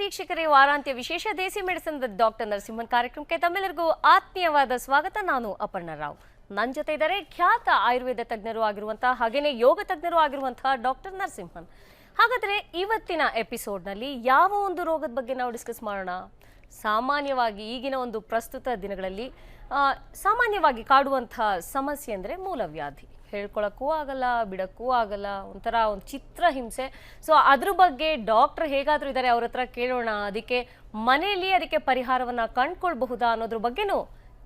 ವೀಕ್ಷಕರೇ, ವಾರಾಂತ್ಯ ವಿಶೇಷ ದೇಸಿ medicine with doctor Narasimhan ಕಾರ್ಯಕ್ರಮಕ್ಕೆ ತಮ್ಮೆಲ್ಲರಿಗೂ ಆತ್ಮೀಯವಾದ ಸ್ವಾಗತ. ನಾನು ಅಪರ್ಣಾ ರಾವ್. ನನ್ನ ಜೊತೆ ಇದ್ದಾರೆ ಖ್ಯಾತ ಆಯುರ್ವೇದ ತಜ್ಞರು ಆಗಿರುವಂತಹ ಹಾಗೇನೆ ಯೋಗ ತಜ್ಞರು ಆಗಿರುವಂತಹ ಡಾಕ್ಟರ್ ನರಸಿಂಹನ್. ಹಾಗಾದ್ರೆ ಇವತ್ತಿನ ಎಪಿಸೋಡ್ನಲ್ಲಿ ಯಾವ ಒಂದು ರೋಗದ ಬಗ್ಗೆ ನಾವು ಡಿಸ್ಕಸ್ ಮಾಡೋಣ? ಸಾಮಾನ್ಯವಾಗಿ ಈಗಿನ ಒಂದು ಪ್ರಸ್ತುತ ದಿನಗಳಲ್ಲಿ ಸಾಮಾನ್ಯವಾಗಿ ಕಾಡುವಂತಹ ಸಮಸ್ಯೆ ಅಂದರೆ ಮೂಲವ್ಯಾಧಿ. ಹೇಳ್ಕೊಳಕ್ಕೂ ಆಗಲ್ಲ, ಬಿಡಕ್ಕೂ ಆಗಲ್ಲ, ಒಂಥರ ಒಂದು ಚಿತ್ರ ಹಿಂಸೆ. ಸೊ ಅದ್ರ ಬಗ್ಗೆ ಡಾಕ್ಟರ್ ಹೇಗಾದರೂ ಇದ್ದಾರೆ, ಅವ್ರ ಹತ್ರ ಕೇಳೋಣ. ಅದಕ್ಕೆ ಮನೆಯಲ್ಲಿ ಅದಕ್ಕೆ ಪರಿಹಾರವನ್ನು ಕಂಡುಕೊಳ್ಬಹುದಾ ಅನ್ನೋದ್ರ ಬಗ್ಗೆನೂ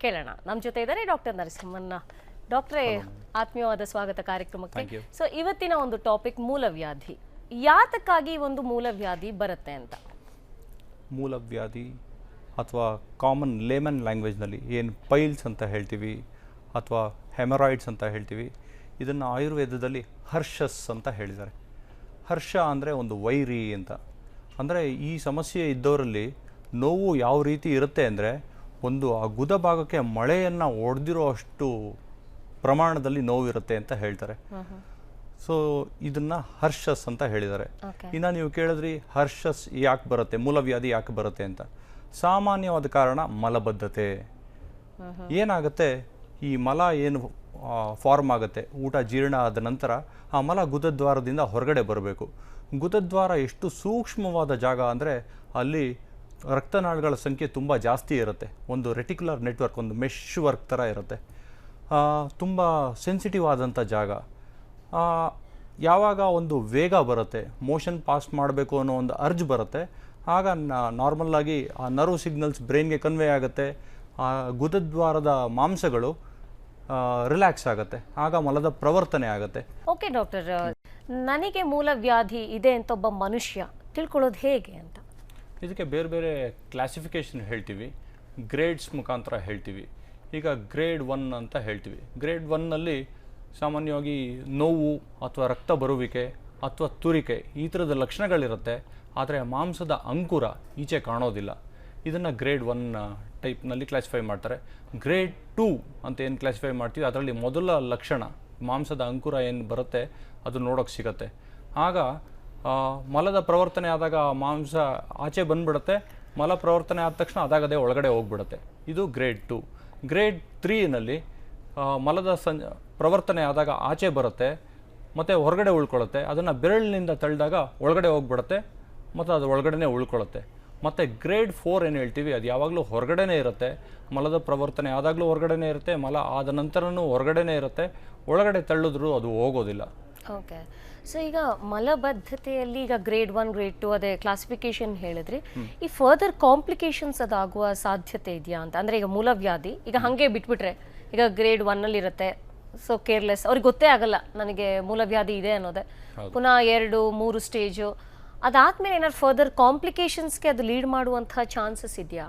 ಕೇಳೋಣ. ನಮ್ಮ ಜೊತೆ ಇದ್ದಾರೆ ಡಾಕ್ಟರ್ ನರಸಿಂಹನ್. ಡಾಕ್ಟ್ರೇ, ಆತ್ಮೀಯವಾದ ಸ್ವಾಗತ ಕಾರ್ಯಕ್ರಮಕ್ಕೆ. ಸೊ ಇವತ್ತಿನ ಒಂದು ಟಾಪಿಕ್ ಮೂಲವ್ಯಾಧಿ. ಯಾತಕ್ಕಾಗಿ ಒಂದು ಮೂಲವ್ಯಾಧಿ ಬರುತ್ತೆ ಅಂತ? ಮೂಲವ್ಯಾಧಿ ಅಥವಾ ಕಾಮನ್ ಲೇಮನ್ ಲ್ಯಾಂಗ್ವೇಜ್ನಲ್ಲಿ ಏನು ಪೈಲ್ಸ್ ಅಂತ ಹೇಳ್ತೀವಿ ಅಥವಾ ಹೆಮರಾಯ್ಡ್ಸ್ ಅಂತ ಹೇಳ್ತೀವಿ, ಇದನ್ನು ಆಯುರ್ವೇದದಲ್ಲಿ ಹರ್ಷಸ್ ಅಂತ ಹೇಳಿದ್ದಾರೆ. ಹರ್ಷ ಅಂದರೆ ಒಂದು ವೈರಿ ಅಂತ. ಅಂದರೆ ಈ ಸಮಸ್ಯೆ ಇದ್ದವರಲ್ಲಿ ನೋವು ಯಾವ ರೀತಿ ಇರುತ್ತೆ ಅಂದರೆ, ಒಂದು ಆ ಗುದ ಭಾಗಕ್ಕೆ ಮಳೆಯನ್ನು ಹೊಡೆದಿರೋ ಅಷ್ಟು ಪ್ರಮಾಣದಲ್ಲಿ ನೋವಿರುತ್ತೆ ಅಂತ ಹೇಳ್ತಾರೆ. ಸೊ ಇದನ್ನು ಹರ್ಷಸ್ ಅಂತ ಹೇಳಿದ್ದಾರೆ. ಇನ್ನು ನೀವು ಕೇಳಿದ್ರಿ ಹರ್ಷಸ್ ಯಾಕೆ ಬರುತ್ತೆ, ಮೂಲವ್ಯಾಧಿ ಯಾಕೆ ಬರುತ್ತೆ ಅಂತ. ಸಾಮಾನ್ಯವಾದ ಕಾರಣ ಮಲಬದ್ಧತೆ. ಏನಾಗುತ್ತೆ, ಈ ಮಲ ಏನು ಫಾರ್ಮ್ ಆಗುತ್ತೆ, ಊಟ ಜೀರ್ಣ ಆದ ನಂತರ ಆ ಮಲ ಗುದದ್ವಾರದಿಂದ ಹೊರಗಡೆ ಬರಬೇಕು. ಗುದದ್ವಾರ ಎಷ್ಟು ಸೂಕ್ಷ್ಮವಾದ ಜಾಗ ಅಂದರೆ ಅಲ್ಲಿ ರಕ್ತನಾಳಗಳ ಸಂಖ್ಯೆ ತುಂಬ ಜಾಸ್ತಿ ಇರುತ್ತೆ. ಒಂದು ರೆಟಿಕ್ಯುಲರ್ ನೆಟ್ವರ್ಕ್, ಒಂದು ಮೆಶ್ ವರ್ಕ್ ಥರ ಇರುತ್ತೆ. ತುಂಬ ಸೆನ್ಸಿಟಿವ್ ಆದಂಥ ಜಾಗ. ಯಾವಾಗ ಒಂದು ವೇಗ ಬರುತ್ತೆ, ಮೋಷನ್ ಪಾಸ್ ಮಾಡಬೇಕು ಅನ್ನೋ ಒಂದು ಅರ್ಜ್ ಬರುತ್ತೆ, ಆಗ ನಾರ್ಮಲ್ಲಾಗಿ ಆ ನರ್ವ್ ಸಿಗ್ನಲ್ಸ್ ಬ್ರೈನ್ಗೆ ಕನ್ವೆ ಆಗುತ್ತೆ. ಆ ಗುದದ್ವಾರದ ಮಾಂಸಗಳು ರಿಲ್ಯಾಕ್ಸ್ ಆಗುತ್ತೆ, ಆಗ ಮಲದ ಪ್ರವರ್ತನೆ ಆಗುತ್ತೆ. ಓಕೆ ಡಾಕ್ಟರ್, ನನಗೆ ಮೂಲವ್ಯಾಧಿ ಇದೆ ಅಂತ ಒಬ್ಬ ಮನುಷ್ಯ ತಿಳ್ಕೊಳ್ಳೋದು ಹೇಗೆ ಅಂತ? ಇದಕ್ಕೆ ಬೇರೆ ಬೇರೆ ಕ್ಲಾಸಿಫಿಕೇಷನ್ ಹೇಳ್ತೀವಿ, ಗ್ರೇಡ್ಸ್ ಮುಖಾಂತರ ಹೇಳ್ತೀವಿ. ಈಗ ಗ್ರೇಡ್ 1 ಅಂತ ಹೇಳ್ತೀವಿ. ಗ್ರೇಡ್ 1ನಲ್ಲಿ ಸಾಮಾನ್ಯವಾಗಿ ನೋವು ಅಥವಾ ರಕ್ತ ಬರುವಿಕೆ ಅಥವಾ ತುರಿಕೆ ಈ ಥರದ ಲಕ್ಷಣಗಳಿರುತ್ತೆ, ಆದರೆ ಮಾಂಸದ ಅಂಕುರ ಈಚೆ ಕಾಣೋದಿಲ್ಲ. ಇದನ್ನು ಗ್ರೇಡ್ 1 ಟೈಪ್ನಲ್ಲಿ ಕ್ಲಾಸಿಫೈ ಮಾಡ್ತಾರೆ. ಗ್ರೇಡ್ 2 ಅಂತ ಏನು ಕ್ಲಾಸಿಫೈ ಮಾಡ್ತೀವಿ, ಅದರಲ್ಲಿ ಮೊದಲ ಲಕ್ಷಣ ಮಾಂಸದ ಅಂಕುರ ಏನು ಬರುತ್ತೆ ಅದು ನೋಡೋಕ್ಕೆ ಸಿಗತ್ತೆ. ಆಗ ಮಲದ ಪ್ರವರ್ತನೆ ಆದಾಗ ಮಾಂಸ ಆಚೆ ಬಂದುಬಿಡುತ್ತೆ, ಮಲ ಪ್ರವರ್ತನೆ ಆದ ತಕ್ಷಣ ಅದಾಗದೇ ಒಳಗಡೆ ಹೋಗ್ಬಿಡುತ್ತೆ. ಇದು ಗ್ರೇಡ್ 2. ಗ್ರೇಡ್ 3ನಲ್ಲಿ ಮಲದ ಪ್ರವರ್ತನೆ ಆದಾಗ ಆಚೆ ಬರುತ್ತೆ ಮತ್ತು ಹೊರಗಡೆ ಉಳ್ಕೊಳ್ಳುತ್ತೆ. ಅದನ್ನು ಬೆರಳಿನಿಂದ ತಳ್ಳಿದಾಗ ಒಳಗಡೆ ಹೋಗ್ಬಿಡುತ್ತೆ ಮತ್ತು ಅದು ಒಳಗಡೆ ಉಳ್ಕೊಳ್ಳುತ್ತೆ. ಮತ್ತು ಗ್ರೇಡ್ 4 ಏನು ಹೇಳ್ತೀವಿ, ಅದು ಯಾವಾಗಲೂ ಹೊರಗಡೆನೇ ಇರುತ್ತೆ. ಮಲದ ಪ್ರವರ್ತನೆ ಆದಾಗಲೂ ಹೊರಗಡೆನೇ ಇರುತ್ತೆ, ಮಲ ಆದ ನಂತರನೂ ಹೊರಗಡೆನೇ ಇರುತ್ತೆ. ಒಳಗಡೆ ತಳ್ಳಿದ್ರೂ ಅದು ಹೋಗೋದಿಲ್ಲ. ಓಕೆ. ಸೊ ಈಗ ಮಲಬದ್ಧತೆಯಲ್ಲಿ ಈಗ ಗ್ರೇಡ್ 1 ಗ್ರೇಡ್ 2 ಅದೇ ಕ್ಲಾಸಿಫಿಕೇಶನ್ ಹೇಳಿದ್ರಿ. ಈ ಫರ್ದರ್ ಕಾಂಪ್ಲಿಕೇಶನ್ಸ್ ಅದಾಗುವ ಸಾಧ್ಯತೆ ಇದೆಯಾ ಅಂತ? ಅಂದರೆ ಈಗ ಮೂಲವ್ಯಾಧಿ ಈಗ ಹಾಗೆ ಬಿಟ್ಬಿಟ್ರೆ, ಈಗ ಗ್ರೇಡ್ 1ನಲ್ಲಿ ಇರುತ್ತೆ, ಸೊ ಕೇರ್ಲೆಸ್, ಅವ್ರಿಗೆ ಗೊತ್ತೇ ಆಗಲ್ಲ ನನಗೆ ಮೂಲವ್ಯಾಧಿ ಇದೆ ಅನ್ನೋದೇ. ಪುನಃ 2, 3 ಸ್ಟೇಜು ಅದಾದ್ಮೇಲೆ ಏನಾದ್ರು ಫರ್ದರ್ ಕಾಂಪ್ಲಿಕೇಶನ್ಸ್ಗೆ ಅದು ಲೀಡ್ ಮಾಡುವಂತಹ ಚಾನ್ಸಸ್ ಇದೆಯಾ?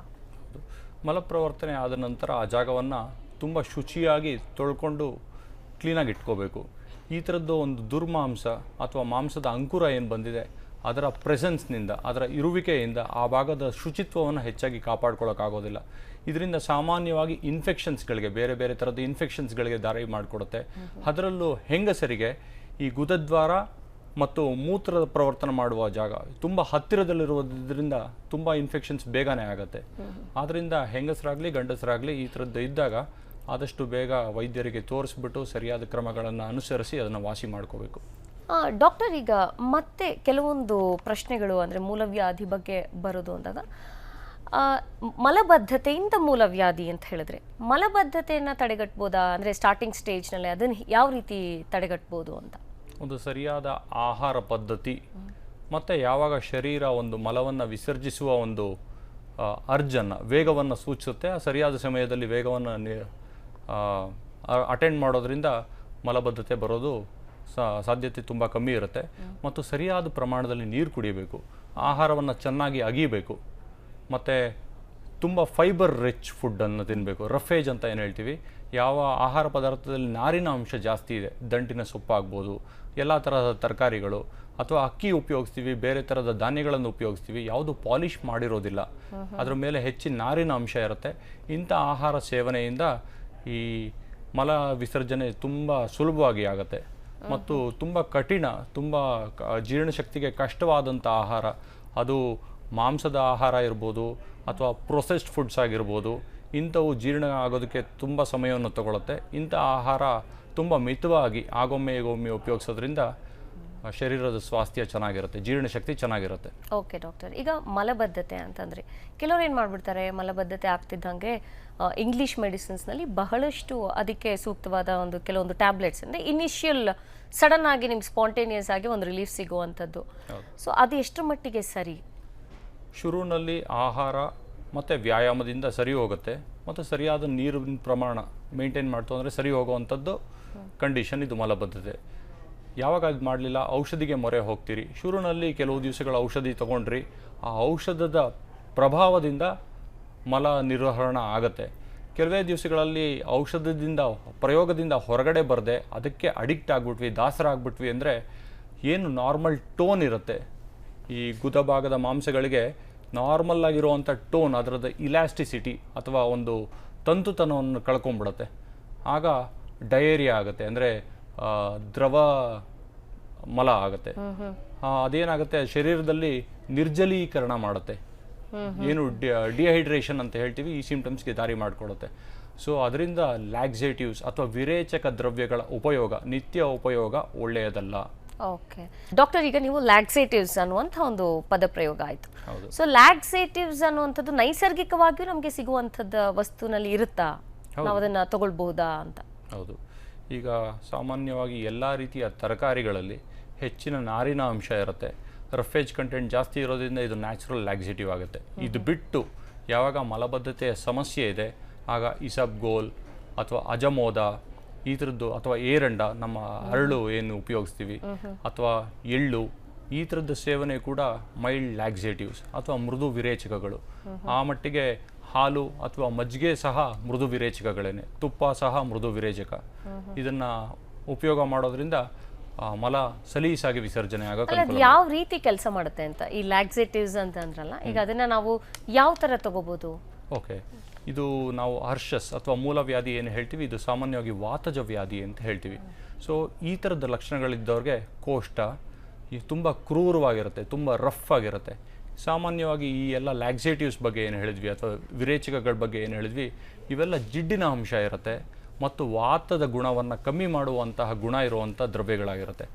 ಮಲಪ್ರವರ್ತನೆ ಆದ ನಂತರ ಆ ಜಾಗವನ್ನು ತುಂಬ ಶುಚಿಯಾಗಿ ತೊಳ್ಕೊಂಡು ಕ್ಲೀನಾಗಿ ಇಟ್ಕೋಬೇಕು. ಈ ಥರದ್ದು ಒಂದು ದುರ್ಮಾಂಸ ಅಥವಾ ಮಾಂಸದ ಅಂಕುರ ಏನು ಬಂದಿದೆ ಅದರ ಪ್ರೆಸೆನ್ಸ್ನಿಂದ, ಅದರ ಇರುವಿಕೆಯಿಂದ ಆ ಭಾಗದ ಶುಚಿತ್ವವನ್ನು ಹೆಚ್ಚಾಗಿ ಕಾಪಾಡ್ಕೊಳ್ಳೋಕ್ಕಾಗೋದಿಲ್ಲ. ಇದರಿಂದ ಸಾಮಾನ್ಯವಾಗಿ ಇನ್ಫೆಕ್ಷನ್ಸ್ಗಳಿಗೆ, ಬೇರೆ ಬೇರೆ ಥರದ ಇನ್ಫೆಕ್ಷನ್ಸ್ಗಳಿಗೆ ದಾರಿ ಮಾಡಿಕೊಡುತ್ತೆ. ಅದರಲ್ಲೂ ಹೆಂಗಸರಿಗೆ ಈ ಗುದದ್ವಾರ ಮತ್ತು ಮೂತ್ರದ ಪ್ರವರ್ತನೆ ಮಾಡುವ ಜಾಗ ತುಂಬ ಹತ್ತಿರದಲ್ಲಿರುವುದರಿಂದ ತುಂಬ ಇನ್ಫೆಕ್ಷನ್ಸ್ ಬೇಗನೆ ಆಗುತ್ತೆ. ಆದ್ದರಿಂದ ಹೆಂಗಸರಾಗಲಿ ಗಂಡಸರಾಗಲಿ ಈ ಥರದ್ದು ಇದ್ದಾಗ ಆದಷ್ಟು ಬೇಗ ವೈದ್ಯರಿಗೆ ತೋರಿಸ್ಬಿಟ್ಟು ಸರಿಯಾದ ಕ್ರಮಗಳನ್ನು ಅನುಸರಿಸಿ ಅದನ್ನು ವಾಸಿ ಮಾಡ್ಕೋಬೇಕು. ಡಾಕ್ಟರ್, ಈಗ ಮತ್ತೆ ಕೆಲವೊಂದು ಪ್ರಶ್ನೆಗಳು ಅಂದರೆ ಮೂಲವ್ಯಾಧಿ ಬಗ್ಗೆ ಬರೋದು ಅಂದಾಗ, ಮಲಬದ್ಧತೆಯಿಂದ ಮೂಲವ್ಯಾಧಿ ಅಂತ ಹೇಳಿದ್ರೆ ಮಲಬದ್ಧತೆಯನ್ನು ತಡೆಗಟ್ಬೋದಾ? ಅಂದರೆ ಸ್ಟಾರ್ಟಿಂಗ್ ಸ್ಟೇಜ್ನಲ್ಲಿ ಅದನ್ನು ಯಾವ ರೀತಿ ತಡೆಗಟ್ಬೋದು ಅಂತ? ಒಂದು ಸರಿಯಾದ ಆಹಾರ ಪದ್ಧತಿ ಮತ್ತು ಯಾವಾಗ ಶರೀರ ಒಂದು ಮಲವನ್ನು ವಿಸರ್ಜಿಸುವ ಒಂದು ಅರ್ಜನ್ನು, ವೇಗವನ್ನು ಸೂಚಿಸುತ್ತೆ, ಆ ಸರಿಯಾದ ಸಮಯದಲ್ಲಿ ವೇಗವನ್ನು ಅಟೆಂಡ್ ಮಾಡೋದ್ರಿಂದ ಮಲಬದ್ಧತೆ ಬರೋದು ಸಾಧ್ಯತೆ ತುಂಬ ಕಮ್ಮಿ ಇರುತ್ತೆ. ಮತ್ತು ಸರಿಯಾದ ಪ್ರಮಾಣದಲ್ಲಿ ನೀರು ಕುಡಿಯಬೇಕು, ಆಹಾರವನ್ನು ಚೆನ್ನಾಗಿ ಅಗಿಬೇಕು, ಮತ್ತು ತುಂಬ ಫೈಬರ್ ರಿಚ್ ಫುಡ್ಡನ್ನು ತಿನ್ನಬೇಕು. ರಫೇಜ್ ಅಂತ ಏನು ಹೇಳ್ತೀವಿ, ಯಾವ ಆಹಾರ ಪದಾರ್ಥದಲ್ಲಿ ನಾರಿನ ಅಂಶ ಜಾಸ್ತಿ ಇದೆ, ದಂಟಿನ ಸೊಪ್ಪಾಗ್ಬೋದು, ಎಲ್ಲ ಥರದ ತರಕಾರಿಗಳು ಅಥವಾ ಅಕ್ಕಿ ಉಪಯೋಗಿಸ್ತೀವಿ, ಬೇರೆ ಥರದ ಧಾನ್ಯಗಳನ್ನು ಉಪಯೋಗಿಸ್ತೀವಿ, ಯಾವುದು ಪಾಲಿಷ್ ಮಾಡಿರೋದಿಲ್ಲ, ಅದರ ಮೇಲೆ ಹೆಚ್ಚಿನ ನಾರಿನ ಅಂಶ ಇರುತ್ತೆ. ಇಂಥ ಆಹಾರ ಸೇವನೆಯಿಂದ ಈ ಮಲ ವಿಸರ್ಜನೆ ತುಂಬ ಸುಲಭವಾಗಿ ಆಗುತ್ತೆ. ಮತ್ತು ತುಂಬ ಕಠಿಣ, ತುಂಬ ಜೀರ್ಣಶಕ್ತಿಗೆ ಕಷ್ಟವಾದಂಥ ಆಹಾರ, ಅದು ಮಾಂಸದ ಆಹಾರ ಇರ್ಬೋದು ಅಥವಾ ಪ್ರೊಸೆಸ್ಡ್ ಫುಡ್ಸ್ ಆಗಿರ್ಬೋದು, ಇಂಥವು ಜೀರ್ಣ ಆಗೋದಕ್ಕೆ ತುಂಬ ಸಮಯವನ್ನು ತಗೊಳುತ್ತೆ. ಇಂಥ ಆಹಾರ ತುಂಬ ಮಿತವಾಗಿ ಆಗೊಮ್ಮೆ ಈಗೊಮ್ಮೆ ಉಪಯೋಗಿಸೋದ್ರಿಂದ ಶರೀರದ ಸ್ವಾಸ್ಥ್ಯ ಚೆನ್ನಾಗಿರುತ್ತೆ, ಜೀರ್ಣಶಕ್ತಿ ಚೆನ್ನಾಗಿರುತ್ತೆ. ಓಕೆ ಡಾಕ್ಟರ್, ಈಗ ಮಲಬದ್ಧತೆ ಅಂತಂದರೆ ಕೆಲವ್ರು ಏನು ಮಾಡಿಬಿಡ್ತಾರೆ, ಮಲಬದ್ಧತೆ ಆಗ್ತಿದ್ದಂಗೆ ಇಂಗ್ಲೀಷ್ ಮೆಡಿಸಿನ್ಸ್ನಲ್ಲಿ ಬಹಳಷ್ಟು ಅದಕ್ಕೆ ಸೂಕ್ತವಾದ ಒಂದು ಕೆಲವೊಂದು ಟ್ಯಾಬ್ಲೆಟ್ಸ್ ಅಂದರೆ ಇನಿಷಿಯಲ್ ಸಡನ್ ಆಗಿ ನಿಮ್ಗೆ ಸ್ಪಾಂಟೇನಿಯಸ್ ಆಗಿ ಒಂದು ರಿಲೀಫ್ ಸಿಗುವಂಥದ್ದು. ಸೊ ಅದು ಎಷ್ಟರ ಮಟ್ಟಿಗೆ ಸರಿ? ಶುರುವಿನಲ್ಲಿ ಆಹಾರ ಮತ್ತು ವ್ಯಾಯಾಮದಿಂದ ಸರಿ ಹೋಗುತ್ತೆ, ಮತ್ತು ಸರಿಯಾದ ನೀರಿನ ಪ್ರಮಾಣ ಮೇಂಟೈನ್ ಮಾಡ್ತು ಅಂದರೆ ಸರಿ ಹೋಗುವಂಥದ್ದು ಕಂಡೀಷನ್ ಇದು ಮಲಬದ್ಧತೆ. ಯಾವಾಗ ಅದು ಮಾಡಲಿಲ್ಲ, ಔಷಧಿಗೆ ಮೊರೆ ಹೋಗ್ತೀರಿ. ಶುರುವಿನಲ್ಲಿ ಕೆಲವು ದಿವಸಗಳ ಔಷಧಿ ತೊಗೊಂಡ್ರಿ, ಆ ಔಷಧದ ಪ್ರಭಾವದಿಂದ ಮಲ ನಿರ್ವಹಣೆ ಆಗುತ್ತೆ. ಕೆಲವೇ ದಿವಸಗಳಲ್ಲಿ ಔಷಧದಿಂದ ಪ್ರಯೋಗದಿಂದ ಹೊರಗಡೆ ಬರದೆ ಅದಕ್ಕೆ ಅಡಿಕ್ಟ್ ಆಗಿಬಿಟ್ವಿ, ದಾಸರ ಆಗಿಬಿಟ್ವಿ ಅಂದರೆ ಏನು ನಾರ್ಮಲ್ ಟೋನ್ ಇರುತ್ತೆ ಈ ಗುದಭಾಗದ ಮಾಂಸಗಳಿಗೆ, ನಾರ್ಮಲ್ ಆಗಿರುವಂಥ ಟೋನ್, ಅದರದ್ದು ಇಲಾಸ್ಟಿಸಿಟಿ ಅಥವಾ ಒಂದು ತಂತುತನವನ್ನು ಕಳ್ಕೊಂಡ್ಬಿಡುತ್ತೆ. ಆಗ ಡಯೇರಿಯಾ ಆಗುತ್ತೆ, ಅಂದರೆ ದ್ರವ ಮಲ ಆಗುತ್ತೆ. ಅದೇನಾಗುತ್ತೆ, ಶರೀರದಲ್ಲಿ ನಿರ್ಜಲೀಕರಣ ಮಾಡುತ್ತೆ, ಏನು ಡಿಹೈಡ್ರೇಷನ್ ಅಂತ ಹೇಳ್ತೀವಿ, ಈ ಸಿಂಪ್ಟಮ್ಸ್ಗೆ ದಾರಿ ಮಾಡಿಕೊಡುತ್ತೆ. ಸೊ ಅದರಿಂದ ಲ್ಯಾಕ್ಸೇಟಿವ್ಸ್ ಅಥವಾ ವಿರೇಚಕ ದ್ರವ್ಯಗಳ ಉಪಯೋಗ, ನಿತ್ಯ ಉಪಯೋಗ ಒಳ್ಳೆಯದಲ್ಲ. ಓಕೆ ಡಾಕ್ಟರ್, ಈಗ ನೀವು ಲ್ಯಾಕ್ಸೇಟಿವ್ಸ್ ಅನ್ನುವಂಥ ಒಂದು ಪದಪ್ರಯೋಗ ಆಯಿತು. ಹೌದು. ಸೊ ಲ್ಯಾಕ್ಸೇಟಿವ್ಸ್ ಅನ್ನುವಂಥದ್ದು ನೈಸರ್ಗಿಕವಾಗಿಯೂ ನಮಗೆ ಸಿಗುವಂಥದ್ದು ವಸ್ತುನಲ್ಲಿ ಇರುತ್ತಾ, ನಾವು ಅದನ್ನು ತಗೊಳ್ಬಹುದಾ ಅಂತ? ಹೌದು. ಈಗ ಸಾಮಾನ್ಯವಾಗಿ ಎಲ್ಲ ರೀತಿಯ ತರಕಾರಿಗಳಲ್ಲಿ ಹೆಚ್ಚಿನ ನಾರಿನ ಅಂಶ ಇರುತ್ತೆ, ರಫೇಜ್ ಕಂಟೆಂಟ್ ಜಾಸ್ತಿ ಇರೋದ್ರಿಂದ ಇದು ನ್ಯಾಚುರಲ್ ಲ್ಯಾಕ್ಸೇಟಿವ್ ಆಗುತ್ತೆ. ಇದು ಬಿಟ್ಟು ಯಾವಾಗ ಮಲಬದ್ಧತೆಯ ಸಮಸ್ಯೆ ಇದೆ ಆಗ ಇಸಬ್ಗೋಲ್ ಅಥವಾ ಅಜಮೋದ ಈ ಥರದ್ದು, ಅಥವಾ ಏರಂಡ, ನಮ್ಮ ಹರಳು ಏನು ಉಪಯೋಗಿಸ್ತೀವಿ, ಅಥವಾ ಎಳ್ಳು, ಈ ಥರದ್ದು ಸೇವನೆ ಕೂಡ ಮೈಲ್ಡ್ ಲ್ಯಾಕ್ಸೇಟಿವ್ಸ್ ಅಥವಾ ಮೃದು ವಿರೇಚಕಗಳು. ಆ ಮಟ್ಟಿಗೆ ಹಾಲು ಅಥವಾ ಮಜ್ಜಿಗೆ ಸಹ ಮೃದು ವಿರೇಚಕಗಳೇನೆ, ತುಪ್ಪ ಸಹ ಮೃದು ವಿರೇಚಕ. ಇದನ್ನು ಉಪಯೋಗ ಮಾಡೋದ್ರಿಂದ ಮಲ ಸಲೀಸಾಗಿ ವಿಸರ್ಜನೆ ಆಗೋಕೆ ಅದು ಯಾವ ರೀತಿ ಕೆಲಸ ಮಾಡುತ್ತೆ ಅಂತ, ಈ ಲ್ಯಾಕ್ಸೇಟಿವ್ಸ್ ಅಂತ ಅಂದ್ರಲ್ಲ, ಈಗ ಅದನ್ನ ನಾವು ಯಾವ ಥರ ತಗೋಬಹುದು? ಓಕೆ, ಇದು ನಾವು ಹರ್ಷಸ್ ಅಥವಾ ಮೂಲವ್ಯಾಧಿ ಏನು ಹೇಳ್ತೀವಿ, ಇದು ಸಾಮಾನ್ಯವಾಗಿ ವಾತಜ ವ್ಯಾಧಿ ಅಂತ ಹೇಳ್ತೀವಿ. ಸೊ ಈ ಥರದ ಲಕ್ಷಣಗಳಿದ್ದವ್ರಿಗೆ ಕೋಷ್ಠ ತುಂಬ ಕ್ರೂರವಾಗಿರುತ್ತೆ, ತುಂಬ ರಫ್ ಆಗಿರುತ್ತೆ. ಸಾಮಾನ್ಯವಾಗಿ ಈ ಎಲ್ಲ ಲ್ಯಾಕ್ಸೇಟಿವ್ಸ್ ಬಗ್ಗೆ ಏನು ಹೇಳಿದ್ವಿ ಅಥವಾ ವಿರೇಚಕಗಳ ಬಗ್ಗೆ ಏನು ಹೇಳಿದ್ವಿ, ಇವೆಲ್ಲ ಜಿಡ್ಡಿನ ಅಂಶ ಇರುತ್ತೆ ಮತ್ತು ವಾತದ ಗುಣವನ್ನು ಕಮ್ಮಿ ಮಾಡುವಂತಹ ಗುಣ ಇರುವಂಥ ದ್ರವ್ಯಗಳಾಗಿರುತ್ತೆ.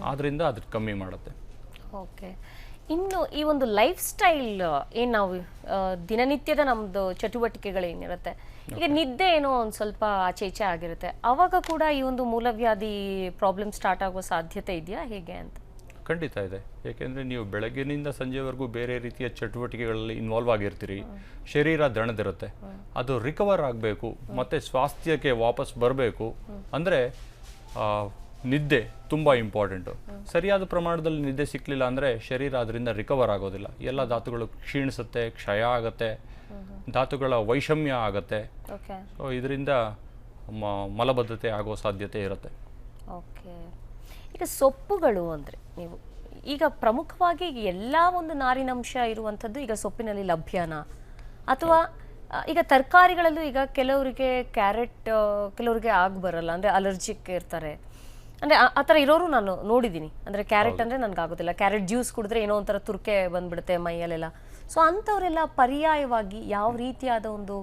ಆದ್ದರಿಂದ ಅದು ಕಮ್ಮಿ ಮಾಡುತ್ತೆ. ಓಕೆ, ಇನ್ನು ಈ ಒಂದು ಲೈಫ್ ಸ್ಟೈಲ್ ಏನು ನಾವು ದಿನನಿತ್ಯದ ನಮ್ಮದು ಚಟುವಟಿಕೆಗಳೇನಿರುತ್ತೆ, ಈಗ ನಿದ್ದೆ ಏನೋ ಒಂದು ಸ್ವಲ್ಪ ಆಚೆ ಈಚೆ ಆಗಿರುತ್ತೆ, ಆವಾಗ ಕೂಡ ಈ ಒಂದು ಮೂಲವ್ಯಾಧಿ ಪ್ರಾಬ್ಲಮ್ ಸ್ಟಾರ್ಟ್ ಆಗೋ ಸಾಧ್ಯತೆ ಇದೆಯಾ, ಹೇಗೆ ಅಂತ? ಖಂಡಿತ ಇದೆ. ಏಕೆಂದರೆ ನೀವು ಬೆಳಗ್ಗಿನಿಂದ ಸಂಜೆವರೆಗೂ ಬೇರೆ ರೀತಿಯ ಚಟುವಟಿಕೆಗಳಲ್ಲಿ ಇನ್ವಾಲ್ವ್ ಆಗಿರ್ತೀರಿ, ಶರೀರ ದಣದಿರುತ್ತೆ, ಅದು ರಿಕವರ್ ಆಗಬೇಕು ಮತ್ತು ಸ್ವಾಸ್ಥ್ಯಕ್ಕೆ ವಾಪಸ್ ಬರಬೇಕು ಅಂದರೆ ನಿದ್ದೆ ತುಂಬ ಇಂಪಾರ್ಟೆಂಟು. ಸರಿಯಾದ ಪ್ರಮಾಣದಲ್ಲಿ ನಿದ್ದೆ ಸಿಕ್ಕಲಿಲ್ಲ ಅಂದರೆ ಶರೀರ ಅದರಿಂದ ರಿಕವರ್ ಆಗೋದಿಲ್ಲ. ಎಲ್ಲ ಧಾತುಗಳು ಕ್ಷೀಣಿಸುತ್ತೆ, ಕ್ಷಯ ಆಗುತ್ತೆ, ಧಾತುಗಳ ವೈಷಮ್ಯ ಆಗುತ್ತೆ. ಸೊ ಇದರಿಂದ ಮಲಬದ್ಧತೆ ಆಗೋ ಸಾಧ್ಯತೆ ಇರುತ್ತೆ. ಓಕೆ, ಈಗ ಸೊಪ್ಪುಗಳು ಅಂದರೆ ನೀವು ಈಗ ಪ್ರಮುಖವಾಗಿ ಎಲ್ಲ ಒಂದು ನಾರಿನಂಶ ಇರುವಂಥದ್ದು ಈಗ ಸೊಪ್ಪಿನಲ್ಲಿ ಲಭ್ಯನಾ, ಅಥವಾ ಈಗ ತರಕಾರಿಗಳಲ್ಲೂ ಈಗ ಕೆಲವರಿಗೆ ಕ್ಯಾರೆಟ್ ಕೆಲವರಿಗೆ ಬರಲ್ಲ, ಅಂದರೆ ಅಲರ್ಜಿಕ್ ಇರ್ತಾರೆ, ಅಂದರೆ ಆ ಥರ ಇರೋರು ನಾನು ನೋಡಿದ್ದೀನಿ. ಅಂದರೆ ಕ್ಯಾರೆಟ್ ಅಂದರೆ ನನಗಾಗೋದಿಲ್ಲ, ಕ್ಯಾರೆಟ್ ಜ್ಯೂಸ್ ಕುಡಿದ್ರೆ ಏನೋ ಒಂಥರ ತುರ್ಕೆ ಬಂದ್ಬಿಡುತ್ತೆ ಮೈಯಲ್ಲೆಲ್ಲ. ಸೊ ಅಂಥವರೆಲ್ಲ ಪರ್ಯಾಯವಾಗಿ ಯಾವ ರೀತಿಯಾದ ಒಂದು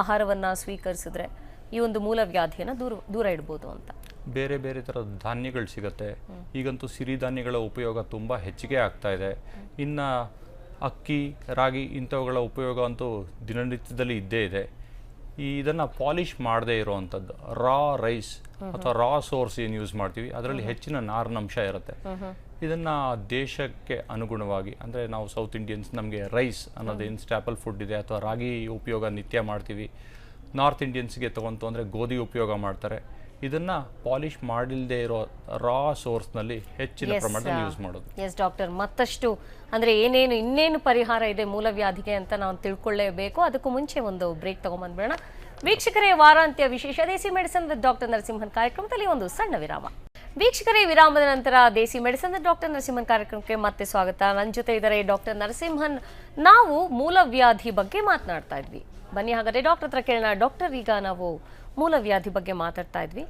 ಆಹಾರವನ್ನು ಸ್ವೀಕರಿಸಿದ್ರೆ ಈ ಒಂದು ಮೂಲವ್ಯಾಧಿಯನ್ನು ದೂರ ಇಡ್ಬೋದು ಅಂತ? ಬೇರೆ ಬೇರೆ ಥರದ ಧಾನ್ಯಗಳು ಸಿಗುತ್ತೆ. ಈಗಂತೂ ಸಿರಿಧಾನ್ಯಗಳ ಉಪಯೋಗ ತುಂಬ ಹೆಚ್ಚಿಗೆ ಆಗ್ತಾ ಇದೆ. ಇನ್ನು ಅಕ್ಕಿ, ರಾಗಿ ಇಂಥವುಗಳ ಉಪಯೋಗ ಅಂತೂ ದಿನನಿತ್ಯದಲ್ಲಿ ಇದ್ದೇ ಇದೆ. ಇದನ್ನು ಪಾಲಿಷ್ ಮಾಡದೇ ಇರುವಂಥದ್ದು ರಾ ರೈಸ್ ಅಥವಾ ರಾ ಸೋರ್ಸ್ ಏನು ಯೂಸ್ ಮಾಡ್ತೀವಿ, ಅದರಲ್ಲಿ ಹೆಚ್ಚಿನ ನಾರಿನಂಶ ಇರುತ್ತೆ. ಇದನ್ನು ದೇಶಕ್ಕೆ ಅನುಗುಣವಾಗಿ, ಅಂದರೆ ನಾವು ಸೌತ್ ಇಂಡಿಯನ್ಸ್ ನಮಗೆ ರೈಸ್ ಅನ್ನೋದೇನು ಸ್ಟ್ಯಾಪಲ್ ಫುಡ್ ಇದೆ ಅಥವಾ ರಾಗಿ ಉಪಯೋಗ ನಿತ್ಯ ಮಾಡ್ತೀವಿ. ನಾರ್ತ್ ಇಂಡಿಯನ್ಸ್ಗೆ ತೊಗೊಂತು ಅಂದರೆ ಗೋಧಿ ಉಪಯೋಗ ಮಾಡ್ತಾರೆ. ಇದನ್ನು ಪಾಲಿಷ್ ಮಾಡಿಲ್ಲದೆ ಇರೋ ರಾ ಸೋರ್ಸ್ನಲ್ಲಿ ಹೆಚ್ಚಿನ ಪ್ರಮಾಣದಲ್ಲಿ ಯೂಸ್ ಮಾಡೋದು. ಎಸ್ ಡಾಕ್ಟರ್, ಮತ್ತಷ್ಟು ಅಂದರೆ ಇನ್ನೇನು ಪರಿಹಾರ ಇದೆ ಮೂಲವ್ಯಾಧಿಗೆ ಅಂತ ನಾವು ತಿಳ್ಕೊಳ್ಳೇಬೇಕು. ಅದಕ್ಕೂ ಮುಂಚೆ ಒಂದು ಬ್ರೇಕ್ ತಗೊಂಡ್ಬಂದ್ಬೇಡ. ವೀಕ್ಷಕರೇ, ವಾರಾಂತ್ಯ ವಿಶೇಷ ದೇಸಿ ಮೆಡಿಸನ್ ವಿತ್ ಡಾಕ್ಟರ್ ನರಸಿಂಹನ್ ಕಾರ್ಯಕ್ರಮದಲ್ಲಿ ಒಂದು ಸಣ್ಣ ವಿರಾಮ. ವೀಕ್ಷಕರೇ, ವಿರಾಮದ ನಂತರ ದೇಸಿ ಮೆಡಿಸನ್ ವಿತ್ ಡಾಕ್ಟರ್ ನರಸಿಂಹನ್ ಕಾರ್ಯಕ್ರಮಕ್ಕೆ ಮತ್ತೆ ಸ್ವಾಗತ. ನನ್ನ ಜೊತೆ ಇದ್ದಾರೆ ಡಾಕ್ಟರ್ ನರಸಿಂಹನ್. ನಾವು ಮೂಲವ್ಯಾಧಿ ಬಗ್ಗೆ ಮಾತನಾಡ್ತಾ ಇದ್ವಿ. ಬನ್ನಿ ಹಾಗಾದ್ರೆ ಡಾಕ್ಟರ್ ಹತ್ರ ಕೇಳೋಣ. ಡಾಕ್ಟರ್, ಈಗ ನಾವು ಮೂಲವ್ಯಾಧಿ ಬಗ್ಗೆ ಮಾತಾಡ್ತಾ ಇದ್ವಿ.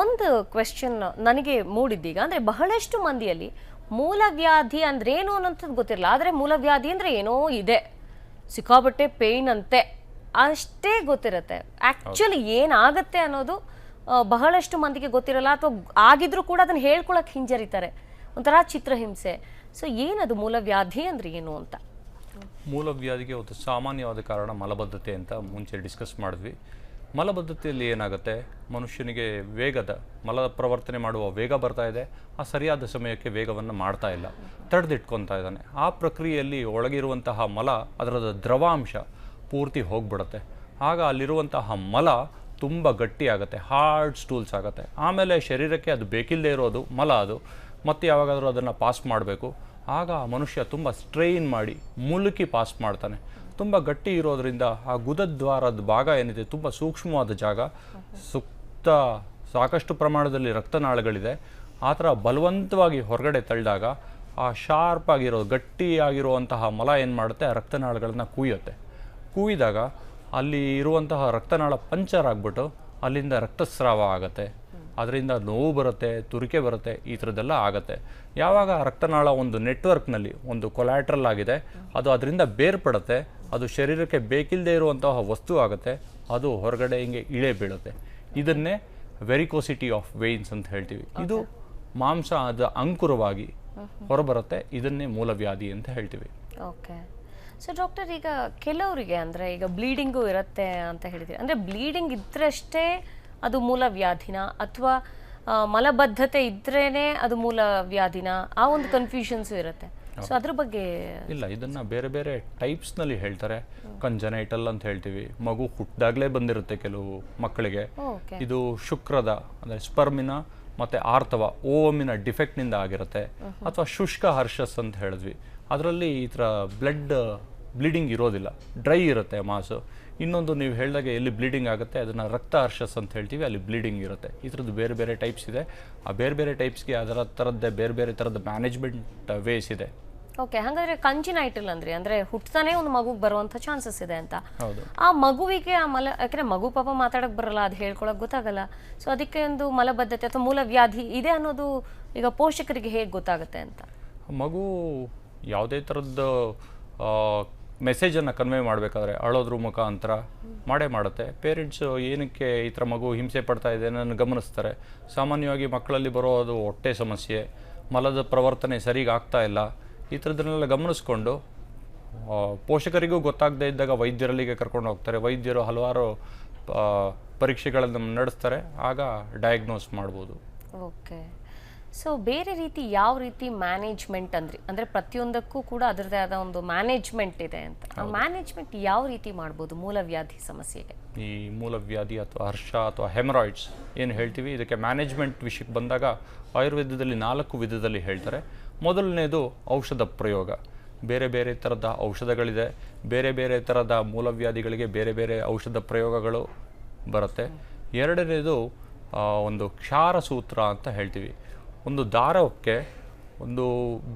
ಒಂದು ಕ್ವೆಶ್ಚನ್ ನನಗೆ ಮೂಡಿದ್ದೀಗ, ಅಂದರೆ ಬಹಳಷ್ಟು ಮಂದಿಯಲ್ಲಿ ಮೂಲವ್ಯಾಧಿ ಅಂದ್ರೆ ಏನು ಅನ್ನೋಂಥದ್ದು ಗೊತ್ತಿರಲ್ಲ, ಆದರೆ ಮೂಲವ್ಯಾಧಿ ಅಂದ್ರೆ ಏನೋ ಇದೆ, ಸಿಕ್ಕಾಬಟ್ಟೆ ಪೇಯ್ನ್ ಅಂತೆ ಅಷ್ಟೇ ಗೊತ್ತಿರುತ್ತೆ. ಆ್ಯಕ್ಚುಲಿ ಏನಾಗುತ್ತೆ ಅನ್ನೋದು ಬಹಳಷ್ಟು ಮಂದಿಗೆ ಗೊತ್ತಿರಲ್ಲ, ಅಥವಾ ಆಗಿದ್ರೂ ಕೂಡ ಅದನ್ನು ಹೇಳ್ಕೊಳಕ್ಕೆ ಹಿಂಜರಿತಾರೆ, ಒಂಥರ ಚಿತ್ರಹಿಂಸೆ. ಸೊ ಏನದು ಮೂಲವ್ಯಾಧಿ ಅಂದ್ರೆ ಏನು ಅಂತ? ಮೂಲವ್ಯಾಧಿಗೆ ಒಂದು ಸಾಮಾನ್ಯವಾದ ಕಾರಣ ಮಲಬದ್ಧತೆ ಅಂತ ಮುಂಚೆ ಡಿಸ್ಕಸ್ ಮಾಡಿದ್ವಿ. ಮಲಬದ್ಧತೆಯಲ್ಲಿ ಏನಾಗುತ್ತೆ, ಮನುಷ್ಯನಿಗೆ ಮಲ ಪ್ರವರ್ತನೆ ಮಾಡುವ ವೇಗ ಬರ್ತಾ ಇದೆ, ಆ ಸರಿಯಾದ ಸಮಯಕ್ಕೆ ವೇಗವನ್ನು ಮಾಡ್ತಾ ಇಲ್ಲ, ತಡೆದಿಟ್ಕೊತಾ ಇದ್ದಾನೆ. ಆ ಪ್ರಕ್ರಿಯೆಯಲ್ಲಿ ಒಳಗಿರುವಂತಹ ಮಲ, ಅದರ ದ್ರವಾಂಶ ಪೂರ್ತಿ ಹೋಗ್ಬಿಡುತ್ತೆ. ಆಗ ಅಲ್ಲಿರುವಂತಹ ಮಲ ತುಂಬ ಗಟ್ಟಿಯಾಗುತ್ತೆ, ಹಾರ್ಡ್ ಸ್ಟೂಲ್ಸ್ ಆಗುತ್ತೆ. ಆಮೇಲೆ ಶರೀರಕ್ಕೆ ಅದು ಬೇಕಿಲ್ಲದೆ ಇರೋದು ಮಲ, ಅದು ಮತ್ತೆ ಯಾವಾಗಾದರೂ ಅದನ್ನು ಪಾಸ್ ಮಾಡಬೇಕು. ಆಗ ಆ ಮನುಷ್ಯ ತುಂಬ ಸ್ಟ್ರೈನ್ ಮಾಡಿ ಮುಲುಕಿ ಪಾಸ್ ಮಾಡ್ತಾನೆ. ತುಂಬ ಗಟ್ಟಿ ಇರೋದ್ರಿಂದ ಆ ಗುದದ್ವಾರದ ಭಾಗ ಏನಿದೆ ತುಂಬ ಸೂಕ್ಷ್ಮವಾದ ಜಾಗ, ಸಾಕಷ್ಟು ಪ್ರಮಾಣದಲ್ಲಿ ರಕ್ತನಾಳಗಳಿದೆ. ಆ ಥರ ಬಲವಂತವಾಗಿ ಹೊರಗಡೆ ತಳ್ಳಿದಾಗ ಆ ಶಾರ್ಪ್ ಆಗಿರೋ ಗಟ್ಟಿಯಾಗಿರುವಂತಹ ಮಲ ಏನು ಮಾಡುತ್ತೆ, ಆ ರಕ್ತನಾಳಗಳನ್ನ ಕೂಯುತ್ತೆ. ಕೂಯಿದಾಗ ಅಲ್ಲಿ ಇರುವಂತಹ ರಕ್ತನಾಳ ಪಂಚರ್ ಆಗಿಬಿಟ್ಟು ಅಲ್ಲಿಂದ ರಕ್ತಸ್ರಾವ ಆಗುತ್ತೆ. ಅದರಿಂದ ನೋವು ಬರುತ್ತೆ, ತುರಿಕೆ ಬರುತ್ತೆ, ಈ ಥರದ್ದೆಲ್ಲ ಆಗುತ್ತೆ. ಯಾವಾಗ ರಕ್ತನಾಳ ಒಂದು ನೆಟ್ವರ್ಕ್ನಲ್ಲಿ ಒಂದು ಕೊಲ್ಯಾಟ್ರಲ್ ಆಗಿದೆ, ಅದು ಅದರಿಂದ ಬೇರ್ಪಡುತ್ತೆ, ಅದು ಶರೀರಕ್ಕೆ ಬೇಕಿಲ್ಲದೆ ಇರುವಂತಹ ವಸ್ತು ಆಗುತ್ತೆ, ಅದು ಹೊರಗಡೆ ಹಿಂಗೆ ಇಳೆ ಬೀಳುತ್ತೆ. ಇದನ್ನೇ ವೆರಿಕೋಸಿಟಿ ಆಫ್ ವೇನ್ಸ್ ಅಂತ ಹೇಳ್ತೀವಿ. ಇದು ಮಾಂಸ ಅದ ಅಂಕುರವಾಗಿ ಹೊರಬರುತ್ತೆ, ಇದನ್ನೇ ಮೂಲವ್ಯಾಧಿ ಅಂತ ಹೇಳ್ತೀವಿ. ಓಕೆ. ಸೊ ಡಾಕ್ಟರ್, ಈಗ ಕೆಲವರಿಗೆ ಅಂದರೆ ಈಗ ಬ್ಲೀಡಿಂಗು ಇರುತ್ತೆ ಅಂತ ಹೇಳಿದ್ರಿ, ಅಂದರೆ ಬ್ಲೀಡಿಂಗ್ ಇದ್ರಷ್ಟೇ ಅದು ಮೂಲವ್ಯಾಧಿನ, ಅಥವಾ ಮಲಬದ್ಧತೆ ಇದ್ರೇನೆ ಅದು ಮೂಲವ್ಯಾಧಿನ, ಆ ಒಂದು ಕನ್ಫ್ಯೂಷನ್ಸು ಇರುತ್ತೆ. ಸೊ ಅದ್ರ ಬಗ್ಗೆ ಇಲ್ಲ, ಇದನ್ನು ಬೇರೆ ಬೇರೆ ಟೈಪ್ಸ್ನಲ್ಲಿ ಹೇಳ್ತಾರೆ. ಕಂಜನೈಟಲ್ ಅಂತ ಹೇಳ್ತೀವಿ, ಮಗು ಹುಟ್ಟಿದಾಗಲೇ ಬಂದಿರುತ್ತೆ ಕೆಲವು ಮಕ್ಕಳಿಗೆ. ಇದು ಶುಕ್ರದ ಅಂದರೆ ಸ್ಪರ್ಮಿನ ಮತ್ತು ಆರ್ತವ ಓವಮಿನ ಡಿಫೆಕ್ಟ್ನಿಂದ ಆಗಿರುತ್ತೆ. ಅಥವಾ ಶುಷ್ಕ ಹರ್ಷಸ್ ಅಂತ ಹೇಳಿದ್ವಿ, ಅದರಲ್ಲಿ ಈ ಥರ ಬ್ಲೀಡಿಂಗ್ ಇರೋದಿಲ್ಲ, ಡ್ರೈ ಇರುತ್ತೆ ಮಾಸು. ಇನ್ನೊಂದು ನೀವು ಹೇಳಿದಾಗೆ ಎಲ್ಲಿ ಬ್ಲೀಡಿಂಗ್ ಆಗುತ್ತೆ ಅದನ್ನು ರಕ್ತ ಹರ್ಷಸ್ ಅಂತ ಹೇಳ್ತೀವಿ, ಅಲ್ಲಿ ಬ್ಲೀಡಿಂಗ್ ಇರುತ್ತೆ. ಈ ಥರದ್ದು ಬೇರೆ ಬೇರೆ ಟೈಪ್ಸ್ ಇದೆ. ಆ ಬೇರೆ ಬೇರೆ ಟೈಪ್ಸ್ಗೆ ಅದರ ಥರದ್ದೇ ಬೇರೆ ಬೇರೆ ಥರದ ಮ್ಯಾನೇಜ್ಮೆಂಟ್ ವೇಸ್ ಇದೆ. ಓಕೆ, ಹಾಗಾದ್ರೆ ಕಂಜಿನೈಟಲ್ ಅಂದ್ರೆ ಹುಟ್ಟತಾನೆ ಒಂದು ಮಗುಗೆ ಬರುವಂಥ ಚಾನ್ಸಸ್ ಇದೆ ಅಂತ. ಹೌದು. ಆ ಮಗುವಿಗೆ ಆ ಯಾಕಂದ್ರೆ ಮಗು ಪಾಪ ಮಾತಾಡಕ್ ಬರಲ್ಲ, ಅದು ಹೇಳ್ಕೊಳಕ್ ಗೊತ್ತಾಗಲ್ಲ. ಸೊ ಅದಕ್ಕೆ ಒಂದು ಮಲಬದ್ಧತೆ ಅಥವಾ ಮೂಲವ್ಯಾಧಿ ಇದೆ ಅನ್ನೋದು ಈಗ ಪೋಷಕರಿಗೆ ಹೇಗೆ ಗೊತ್ತಾಗುತ್ತೆ ಅಂತ? ಮಗು ಯಾವುದೇ ಥರದ್ದು ಮೆಸೇಜನ್ನು ಕನ್ವೆ ಮಾಡಬೇಕಾದ್ರೆ ಅಳೋದ್ರ ಮುಖಾಂತರ ಮಾಡುತ್ತೆ. ಪೇರೆಂಟ್ಸು ಏನಕ್ಕೆ ಈ ಥರ ಮಗು ಹಿಂಸೆ ಪಡ್ತಾ ಇದೆ ಅನ್ನೋದನ್ನು ಗಮನಿಸ್ತಾರೆ. ಸಾಮಾನ್ಯವಾಗಿ ಮಕ್ಕಳಲ್ಲಿ ಬರೋದು ಹೊಟ್ಟೆ ಸಮಸ್ಯೆ, ಮಲದ ಪ್ರವರ್ತನೆ ಸರಿಗೆ ಆಗ್ತಾ ಇಲ್ಲ, ಈ ಥರದನ್ನೆಲ್ಲ ಗಮನಿಸ್ಕೊಂಡು ಪೋಷಕರಿಗೂ ಗೊತ್ತಾಗದೇ ಇದ್ದಾಗ ವೈದ್ಯರಲ್ಲಿಗೆ ಕರ್ಕೊಂಡು ಹೋಗ್ತಾರೆ. ವೈದ್ಯರು ಹಲವಾರು ಪರೀಕ್ಷೆಗಳನ್ನು ನಡೆಸ್ತಾರೆ, ಆಗ ಡಯಾಗ್ನೋಸ್ ಮಾಡ್ಬೋದು. ಓಕೆ. ಸೊ ಬೇರೆ ರೀತಿ ಯಾವ ರೀತಿ ಮ್ಯಾನೇಜ್ಮೆಂಟ್ ಅಂದರೆ ಪ್ರತಿಯೊಂದಕ್ಕೂ ಕೂಡ ಅದರದೇ ಆದ ಒಂದು ಮ್ಯಾನೇಜ್ಮೆಂಟ್ ಇದೆ ಅಂತ. ಆ ಮ್ಯಾನೇಜ್ಮೆಂಟ್ ಯಾವ ರೀತಿ ಮಾಡ್ಬೋದು ಮೂಲವ್ಯಾಧಿ ಸಮಸ್ಯೆಗೆ? ಈ ಮೂಲವ್ಯಾಧಿ ಅಥವಾ ಹರ್ಷ ಅಥವಾ ಹೆಮರಾಯ್ಡ್ಸ್ ಏನು ಹೇಳ್ತೀವಿ, ಇದಕ್ಕೆ ಮ್ಯಾನೇಜ್ಮೆಂಟ್ ವಿಷಯಕ್ಕೆ ಬಂದಾಗ ಆಯುರ್ವೇದದಲ್ಲಿ 4 ವಿಧದಲ್ಲಿ ಹೇಳ್ತಾರೆ. ಮೊದಲನೇದು ಔಷಧ ಪ್ರಯೋಗ. ಬೇರೆ ಬೇರೆ ಥರದ ಔಷಧಗಳಿದೆ, ಬೇರೆ ಬೇರೆ ಥರದ ಮೂಲವ್ಯಾಧಿಗಳಿಗೆ ಬೇರೆ ಬೇರೆ ಔಷಧ ಪ್ರಯೋಗಗಳು ಬರುತ್ತೆ. ಎರಡನೇದು ಒಂದು ಕ್ಷಾರ ಸೂತ್ರ ಅಂತ ಹೇಳ್ತೀವಿ. ಒಂದು ದಾರಕ್ಕೆ ಒಂದು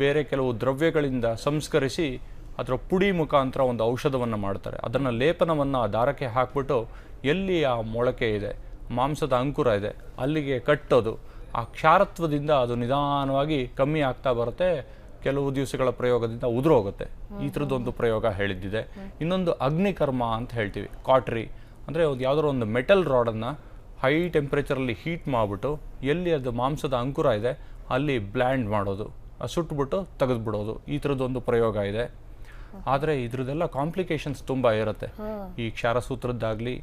ಬೇರೆ ಕೆಲವು ದ್ರವ್ಯಗಳಿಂದ ಸಂಸ್ಕರಿಸಿ ಅದರ ಪುಡಿ ಮುಖಾಂತರ ಒಂದು ಔಷಧವನ್ನು ಮಾಡ್ತಾರೆ. ಅದನ್ನು ಲೇಪನವನ್ನು ಆ ದಾರಕ್ಕೆ ಹಾಕ್ಬಿಟ್ಟು ಎಲ್ಲಿ ಆ ಮೊಳಕೆ ಇದೆ, ಮಾಂಸದ ಅಂಕುರ ಇದೆ, ಅಲ್ಲಿಗೆ ಕಟ್ಟೋದು. ಆ ಕ್ಷಾರತ್ವದಿಂದ ಅದು ನಿಧಾನವಾಗಿ ಕಮ್ಮಿ ಆಗ್ತಾ ಬರುತ್ತೆ. ಕೆಲವು ದಿವಸಗಳ ಪ್ರಯೋಗದಿಂದ ಉದುರೋಗುತ್ತೆ. ಈ ಥರದ್ದೊಂದು ಪ್ರಯೋಗ ಹೇಳಿದ್ದಿದೆ. ಇನ್ನೊಂದು ಅಗ್ನಿಕರ್ಮ ಅಂತ ಹೇಳ್ತೀವಿ. ಕಾಟ್ರಿ ಅಂದರೆ ಯಾವುದಾದ್ರು ಒಂದು ಮೆಟಲ್ ರಾಡನ್ನು ಹೈ ಟೆಂಪ್ರೇಚರಲ್ಲಿ ಹೀಟ್ ಮಾಡಿಬಿಟ್ಟು ಎಲ್ಲಿ ಅದು ಮಾಂಸದ ಅಂಕುರ ಇದೆ ಅಲ್ಲಿ ಬ್ಲ್ಯಾಂಡ್ ಮಾಡೋದು, ಸುಟ್ಬಿಟ್ಟು ತೆಗೆದುಬಿಡೋದು. ಈ ಥರದ್ದೊಂದು ಪ್ರಯೋಗ ಇದೆ. ಆದರೆ ಇದ್ರದ್ದೆಲ್ಲ ಕಾಂಪ್ಲಿಕೇಶನ್ಸ್ ತುಂಬ ಇರುತ್ತೆ. ಈ ಕ್ಷಾರಸೂತ್ರದ್ದಾಗಲಿ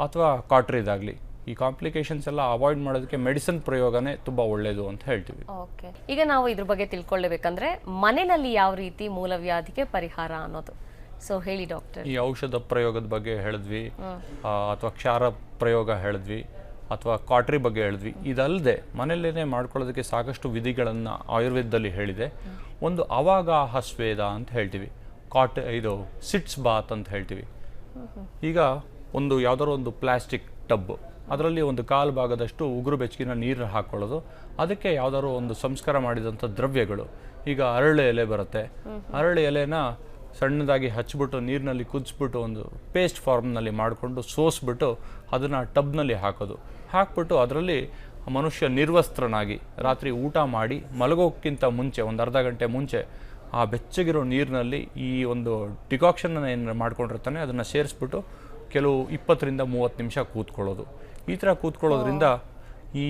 ಅಥವಾ ಕಾಟ್ರಿದಾಗಲಿ ಈ ಕಾಂಪ್ಲಿಕೇಶನ್ಸ್ ಎಲ್ಲ ಅವಾಯ್ಡ್ ಮಾಡೋದಕ್ಕೆ ಮೆಡಿಸಿನ್ ಪ್ರಯೋಗನೇ ತುಂಬ ಒಳ್ಳೆಯದು ಅಂತ ಹೇಳ್ತೀವಿ. ಓಕೆ, ಈಗ ನಾವು ಇದ್ರ ಬಗ್ಗೆ ತಿಳ್ಕೊಳ್ಳೇಬೇಕಂದ್ರೆ ಮನೆಯಲ್ಲಿ ಯಾವ ರೀತಿ ಮೂಲವ್ಯಾಧಿಗೆ ಪರಿಹಾರ ಅನ್ನೋದು, ಸೊ ಹೇಳಿ ಡಾಕ್ಟರ್. ಈ ಔಷಧ ಪ್ರಯೋಗದ ಬಗ್ಗೆ ಹೇಳಿದ್ವಿ, ಅಥವಾ ಕ್ಷಾರ ಪ್ರಯೋಗ ಹೇಳಿದ್ವಿ, ಅಥವಾ ಕಾಟ್ರಿ ಬಗ್ಗೆ ಹೇಳಿದ್ವಿ. ಇದಲ್ಲದೆ ಮನೆಯಲ್ಲೇ ಮಾಡ್ಕೊಳ್ಳೋದಕ್ಕೆ ಸಾಕಷ್ಟು ವಿಧಿಗಳನ್ನು ಆಯುರ್ವೇದದಲ್ಲಿ ಹೇಳಿದೆ. ಒಂದು ಅವಾಗಾಹ ಸ್ವೇದ ಅಂತ ಹೇಳ್ತೀವಿ, ಇದು ಸಿಟ್ಸ್ ಬಾತ್ ಅಂತ ಹೇಳ್ತೀವಿ. ಈಗ ಒಂದು ಯಾವುದಾದ್ರು ಒಂದು ಪ್ಲಾಸ್ಟಿಕ್ ಟಬ್, ಅದರಲ್ಲಿ ಒಂದು ಕಾಲು ಭಾಗದಷ್ಟು ಉಗುರು ಬೆಚ್ಚಗಿನ ನೀರು ಹಾಕ್ಕೊಳ್ಳೋದು, ಅದಕ್ಕೆ ಯಾವುದಾದ್ರು ಒಂದು ಸಂಸ್ಕಾರ ಮಾಡಿದಂಥ ದ್ರವ್ಯಗಳು. ಈಗ ಅರಳೆ ಎಲೆ ಬರುತ್ತೆ, ಅರಳೆ ಎಲೆನ ಸಣ್ಣದಾಗಿ ಹಚ್ಬಿಟ್ಟು ನೀರಿನಲ್ಲಿ ಕುದಿಸ್ಬಿಟ್ಟು ಒಂದು ಪೇಸ್ಟ್ ಫಾರ್ಮ್ನಲ್ಲಿ ಮಾಡಿಕೊಂಡು ಸೋಸ್ಬಿಟ್ಟು ಅದನ್ನು ಟಬ್ನಲ್ಲಿ ಹಾಕೋದು. ಹಾಕ್ಬಿಟ್ಟು ಅದರಲ್ಲಿ ಮನುಷ್ಯ ನಿರ್ವಸ್ತ್ರನಾಗಿ ರಾತ್ರಿ ಊಟ ಮಾಡಿ ಮಲಗೋಕ್ಕಿಂತ ಮುಂಚೆ ಒಂದು ಅರ್ಧ ಗಂಟೆ ಮುಂಚೆ ಆ ಬೆಚ್ಚಗಿರೋ ನೀರಿನಲ್ಲಿ ಈ ಒಂದು ಡಿಕಾಕ್ಷನ್ನ ಏನು ಮಾಡ್ಕೊಂಡಿರ್ತಾನೆ ಅದನ್ನು ಸೇರಿಸ್ಬಿಟ್ಟು ಕೆಲವು 20-30 ನಿಮಿಷ ಕೂತ್ಕೊಳ್ಳೋದು. ಈ ಥರ ಕೂತ್ಕೊಳ್ಳೋದ್ರಿಂದ ಈ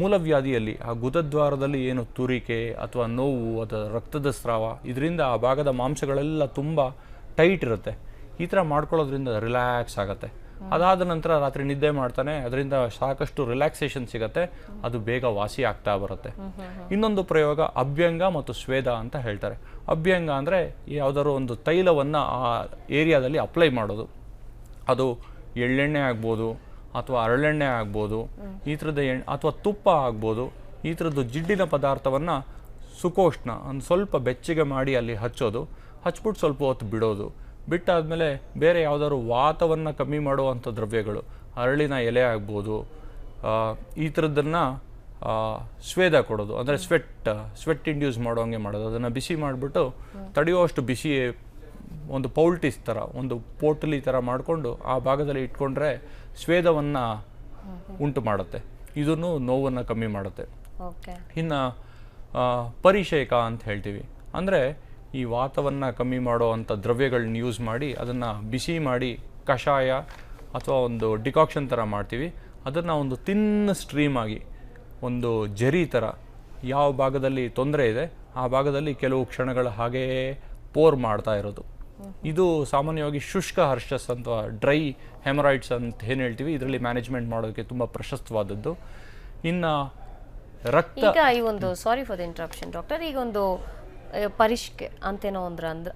ಮೂಲವ್ಯಾಧಿಯಲ್ಲಿ ಆ ಗುದದ್ವಾರದಲ್ಲಿ ಏನು ತುರಿಕೆ ಅಥವಾ ನೋವು ಅಥವಾ ರಕ್ತದ ಸ್ರಾವ ಇದರಿಂದ ಆ ಭಾಗದ ಮಾಂಸಗಳೆಲ್ಲ ತುಂಬ ಟೈಟ್ ಇರುತ್ತೆ. ಈ ಥರ ಮಾಡ್ಕೊಳ್ಳೋದ್ರಿಂದ ರಿಲ್ಯಾಕ್ಸ್ ಆಗುತ್ತೆ. ಅದಾದ ನಂತರ ರಾತ್ರಿ ನಿದ್ದೆ ಮಾಡ್ತಾನೆ, ಅದರಿಂದ ಸಾಕಷ್ಟು ರಿಲ್ಯಾಕ್ಸೇಷನ್ ಸಿಗುತ್ತೆ, ಅದು ಬೇಗ ವಾಸಿ ಆಗ್ತಾ ಬರುತ್ತೆ. ಇನ್ನೊಂದು ಪ್ರಯೋಗ ಅಭ್ಯಂಗ ಮತ್ತು ಸ್ವೇದ ಅಂತ ಹೇಳ್ತಾರೆ. ಅಭ್ಯಂಗ ಅಂದರೆ ಯಾವುದಾದ್ರು ಒಂದು ತೈಲವನ್ನು ಆ ಏರಿಯಾದಲ್ಲಿ ಅಪ್ಲೈ ಮಾಡೋದು. ಅದು ಎಳ್ಳೆಣ್ಣೆ ಆಗ್ಬೋದು ಅಥವಾ ಹರಳೆಣ್ಣೆ ಆಗ್ಬೋದು, ಈ ಥರದ ಅಥವಾ ತುಪ್ಪ ಆಗ್ಬೋದು. ಈ ಥರದ್ದು ಜಿಡ್ಡಿನ ಪದಾರ್ಥವನ್ನು ಸುಕೋಷ್ಣ ಒಂದು ಸ್ವಲ್ಪ ಬೆಚ್ಚಗೆ ಮಾಡಿ ಅಲ್ಲಿ ಹಚ್ಚೋದು, ಹಚ್ಬಿಟ್ಟು ಸ್ವಲ್ಪ ಹೊತ್ತು ಬಿಡೋದು. ಬಿಟ್ಟಾದಮೇಲೆ ಬೇರೆ ಯಾವುದಾದ್ರು ವಾತವನ್ನು ಕಮ್ಮಿ ಮಾಡುವಂಥ ದ್ರವ್ಯಗಳು, ಅರಳಿನ ಎಲೆ ಆಗ್ಬೋದು, ಈ ಥರದ್ದನ್ನು ಸ್ವೇದ ಕೊಡೋದು, ಅಂದರೆ ಸ್ವೆಟ್ ಇಂಡ್ಯೂಸ್ ಮಾಡೋಂಗೆ ಮಾಡೋದು. ಅದನ್ನು ಬಿಸಿ ಮಾಡಿಬಿಟ್ಟು ತಡೆಯುವಷ್ಟು ಬಿಸಿ ಒಂದು ಪೌಲ್ಟಿಸ್ ಥರ ಒಂದು ಪೋಟಲಿ ಥರ ಮಾಡಿಕೊಂಡು ಆ ಭಾಗದಲ್ಲಿ ಇಟ್ಕೊಂಡ್ರೆ ಸ್ವೇದವನ್ನು ಉಂಟು ಮಾಡುತ್ತೆ. ಇದನ್ನು ನೋವನ್ನು ಕಮ್ಮಿ ಮಾಡುತ್ತೆ. ಇನ್ನು ಪರಿಷೇಕ ಅಂತ ಹೇಳ್ತೀವಿ, ಅಂದರೆ ಈ ವಾತವನ್ನು ಕಮ್ಮಿ ಮಾಡೋ ಅಂಥ ದ್ರವ್ಯಗಳನ್ನ ಯೂಸ್ ಮಾಡಿ ಅದನ್ನು ಬಿಸಿ ಮಾಡಿ ಕಷಾಯ ಅಥವಾ ಒಂದು ಡಿಕಾಕ್ಷನ್ ಥರ ಮಾಡ್ತೀವಿ. ಅದನ್ನು ಒಂದು ತಿನ್ ಸ್ಟ್ರೀಮ್ ಆಗಿ ಒಂದು ಜರಿ ಥರ ಯಾವ ಭಾಗದಲ್ಲಿ ತೊಂದರೆ ಇದೆ ಆ ಭಾಗದಲ್ಲಿ ಕೆಲವು ಕ್ಷಣಗಳ ಹಾಗೇ ಪೋರ್ ಮಾಡ್ತಾ ಇರೋದು. ಇದು ಸಾಮಾನ್ಯವಾಗಿ ಶುಷ್ಕ ಹರ್ಷಸ್ ಅಥವಾ ಡ್ರೈ ಹೆಮರಾಯ್ಡ್ಸ್ ಅಂತ ಏನು ಹೇಳ್ತೀವಿ, ಇದರಲ್ಲಿ ಮ್ಯಾನೇಜ್ಮೆಂಟ್ ಮಾಡೋದಕ್ಕೆ ತುಂಬ ಪ್ರಶಸ್ತವಾದದ್ದು. ಇನ್ನು ರಕ್ತ ಈಗ ಈ ಒಂದು sorry for the interruption doctor, ಈಗ ಒಂದು ಪರಿಷ್ಕೆ ಅಂತೇನೋ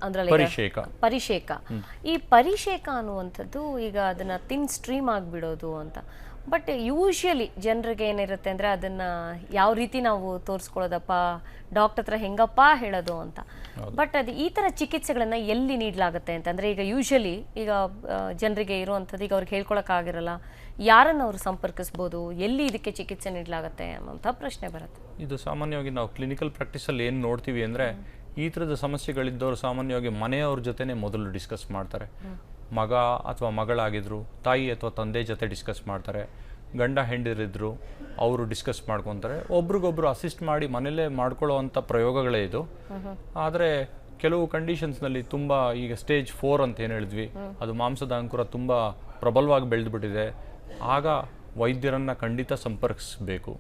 ಅಂದ್ರಲ್ಲಿ ಪರಿಷೇಕ, ಈ ಪರಿಷೇಕ ಅನ್ನುವಂಥದ್ದು ಈಗ ಅದನ್ನ ತಿನ್ ಸ್ಟ್ರೀಮ್ ಆಗಿಬಿಡೋದು ಅಂತ. ಬಟ್ ಯೂಶಲಿ ಜನರಿಗೆ ಏನಿರುತ್ತೆ ಅಂದರೆ ಅದನ್ನು ಯಾವ ರೀತಿ ನಾವು ತೋರಿಸ್ಕೊಳ್ಳೋದಪ್ಪ, ಡಾಕ್ಟರ್ ಹತ್ರ ಹೆಂಗಪ್ಪ ಹೇಳೋದು ಅಂತ. ಬಟ್ ಅದು ಈ ಥರ ಚಿಕಿತ್ಸೆಗಳನ್ನು ಎಲ್ಲಿ ನೀಡಲಾಗುತ್ತೆ ಅಂತಂದರೆ, ಈಗ ಯೂಶಲಿ ಈಗ ಜನರಿಗೆ ಇರುವಂಥದ್ದು, ಈಗ ಅವ್ರಿಗೆ ಹೇಳ್ಕೊಳಕ್ಕಾಗಿರಲ್ಲ, ಯಾರನ್ನು ಅವರು ಸಂಪರ್ಕಿಸ್ಬೋದು, ಎಲ್ಲಿ ಇದಕ್ಕೆ ಚಿಕಿತ್ಸೆ ನೀಡಲಾಗುತ್ತೆ ಅನ್ನೋಂಥ ಪ್ರಶ್ನೆ ಬರುತ್ತೆ. ಇದು ಸಾಮಾನ್ಯವಾಗಿ ನಾವು ಕ್ಲಿನಿಕಲ್ ಪ್ರಾಕ್ಟೀಸಲ್ಲಿ ಏನು ನೋಡ್ತೀವಿ ಅಂದರೆ, ಈ ಥರದ ಸಮಸ್ಯೆಗಳಿದ್ದವರು ಸಾಮಾನ್ಯವಾಗಿ ಮನೆಯವ್ರ ಜೊತೆನೇ ಮೊದಲು ಡಿಸ್ಕಸ್ ಮಾಡ್ತಾರೆ. ಮಗ ಅಥವಾ ಮಗಳಾಗಿದ್ರು ತಾಯಿ ಅಥವಾ ತಂದೆ ಜೊತೆ ಡಿಸ್ಕಸ್ ಮಾಡ್ತಾರೆ. ಗಂಡ ಹೆಂಡರಿದ್ರು ಅವರು ಡಿಸ್ಕಸ್ ಮಾಡ್ಕೊತಾರೆ. ಒಬ್ರಿಗೊಬ್ರು ಅಸಿಸ್ಟ್ ಮಾಡಿ ಮನೇಲೇ ಮಾಡ್ಕೊಳ್ಳೋ ಅಂಥ ಪ್ರಯೋಗಗಳೇ ಇದು. ಆದರೆ ಕೆಲವು ಕಂಡೀಷನ್ಸ್ನಲ್ಲಿ ತುಂಬ, ಈಗ ಸ್ಟೇಜ್ 4 ಅಂತ ಏನು ಹೇಳಿದ್ವಿ, ಅದು ಮಾಂಸದ ಅಂಕುರ ತುಂಬ ಪ್ರಬಲವಾಗಿ ಬೆಳೆದುಬಿಟ್ಟಿದೆ, ಆಗ ವೈದ್ಯರನ್ನು ಖಂಡಿತ ಸಂಪರ್ಕಿಸಬೇಕು.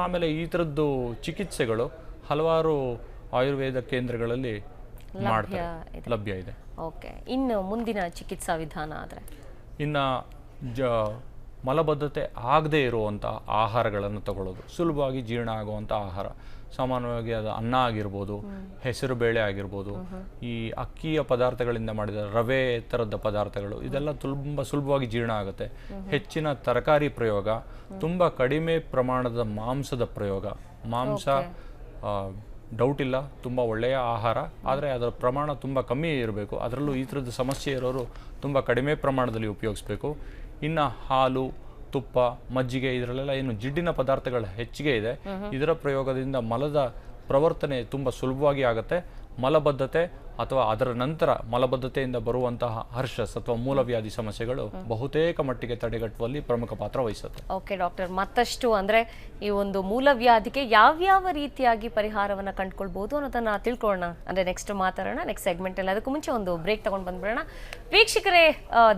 ಆಮೇಲೆ ಈ ಥರದ್ದು ಚಿಕಿತ್ಸೆಗಳು ಹಲವಾರು ಆಯುರ್ವೇದ ಕೇಂದ್ರಗಳಲ್ಲಿ ಲಭ್ಯ ಇದೆ. ಓಕೆ, ಇನ್ನು ಮುಂದಿನ ಚಿಕಿತ್ಸಾ ವಿಧಾನ ಆದರೆ ಇನ್ನು ಮಲಬದ್ಧತೆ ಆಗದೇ ಇರುವಂಥ ಆಹಾರಗಳನ್ನು ತಗೊಳ್ಳೋದು, ಸುಲಭವಾಗಿ ಜೀರ್ಣ ಆಗುವಂಥ ಆಹಾರ. ಸಾಮಾನ್ಯವಾಗಿ ಅದು ಅನ್ನ ಆಗಿರ್ಬೋದು, ಹೆಸರು ಬೇಳೆ ಆಗಿರ್ಬೋದು, ಈ ಅಕ್ಕಿಯ ಪದಾರ್ಥಗಳಿಂದ ಮಾಡಿದ ರವೆ ಥರದ ಪದಾರ್ಥಗಳು, ಇದೆಲ್ಲ ತುಂಬ ಸುಲಭವಾಗಿ ಜೀರ್ಣ ಆಗುತ್ತೆ. ಹೆಚ್ಚಿನ ತರಕಾರಿ ಪ್ರಯೋಗ, ತುಂಬ ಕಡಿಮೆ ಪ್ರಮಾಣದ ಮಾಂಸದ ಪ್ರಯೋಗ. ಮಾಂಸ ಡೌಟ್ ಇಲ್ಲ ತುಂಬ ಒಳ್ಳೆಯ ಆಹಾರ, ಆದರೆ ಅದರ ಪ್ರಮಾಣ ತುಂಬ ಕಮ್ಮಿ ಇರಬೇಕು. ಅದರಲ್ಲೂ ಈ ಥರದ ಸಮಸ್ಯೆ ಇರೋರು ತುಂಬ ಕಡಿಮೆ ಪ್ರಮಾಣದಲ್ಲಿ ಉಪಯೋಗಿಸ್ಬೇಕು. ಇನ್ನು ಹಾಲು, ತುಪ್ಪ, ಮಜ್ಜಿಗೆ ಇದರಲ್ಲೆಲ್ಲ ಏನು ಜಿಡ್ಡಿನ ಪದಾರ್ಥಗಳ ಹೆಚ್ಚಿಗೆ ಇದೆ, ಇದರ ಪ್ರಯೋಗದಿಂದ ಮಲದ ಪ್ರವರ್ತನೆ ತುಂಬ ಸುಲಭವಾಗಿ ಆಗುತ್ತೆ. ಮಲಬದ್ಧತೆ ಅಥವಾ ಅದರ ನಂತರ ಮಲಬದ್ಧತೆಯಿಂದ ಬರುವಂತಹ ಹರ್ಷಸ್ ಅಥವಾ ಮೂಲವ್ಯಾಧಿ ಸಮಸ್ಯೆಗಳು ಬಹುತೇಕ ಮಟ್ಟಿಗೆ ತಡೆಗಟ್ಟುವಲ್ಲಿ ಪ್ರಮುಖ ಪಾತ್ರ ವಹಿಸುತ್ತೆ. ಓಕೆ ಡಾಕ್ಟರ್, ಮತ್ತಷ್ಟು ಅಂದರೆ ಈ ಒಂದು ಮೂಲವ್ಯಾಧಿಗೆ ಯಾವ್ಯಾವ ರೀತಿಯಾಗಿ ಪರಿಹಾರವನ್ನು ಕಂಡುಕೊಳ್ಬೋದು ಅನ್ನೋದನ್ನ ತಿಳ್ಕೊಳ್ಳೋಣ. ಅಂದರೆ ನೆಕ್ಸ್ಟ್ ಮಾತಾಡೋಣ, ನೆಕ್ಸ್ಟ್ ಸೆಗ್ಮೆಂಟಲ್ಲಿ. ಅದಕ್ಕೂ ಮುಂಚೆ ಒಂದು ಬ್ರೇಕ್ ತಗೊಂಡು ಬಂದ್ಬಿಡೋಣ. ವೀಕ್ಷಕರೇ,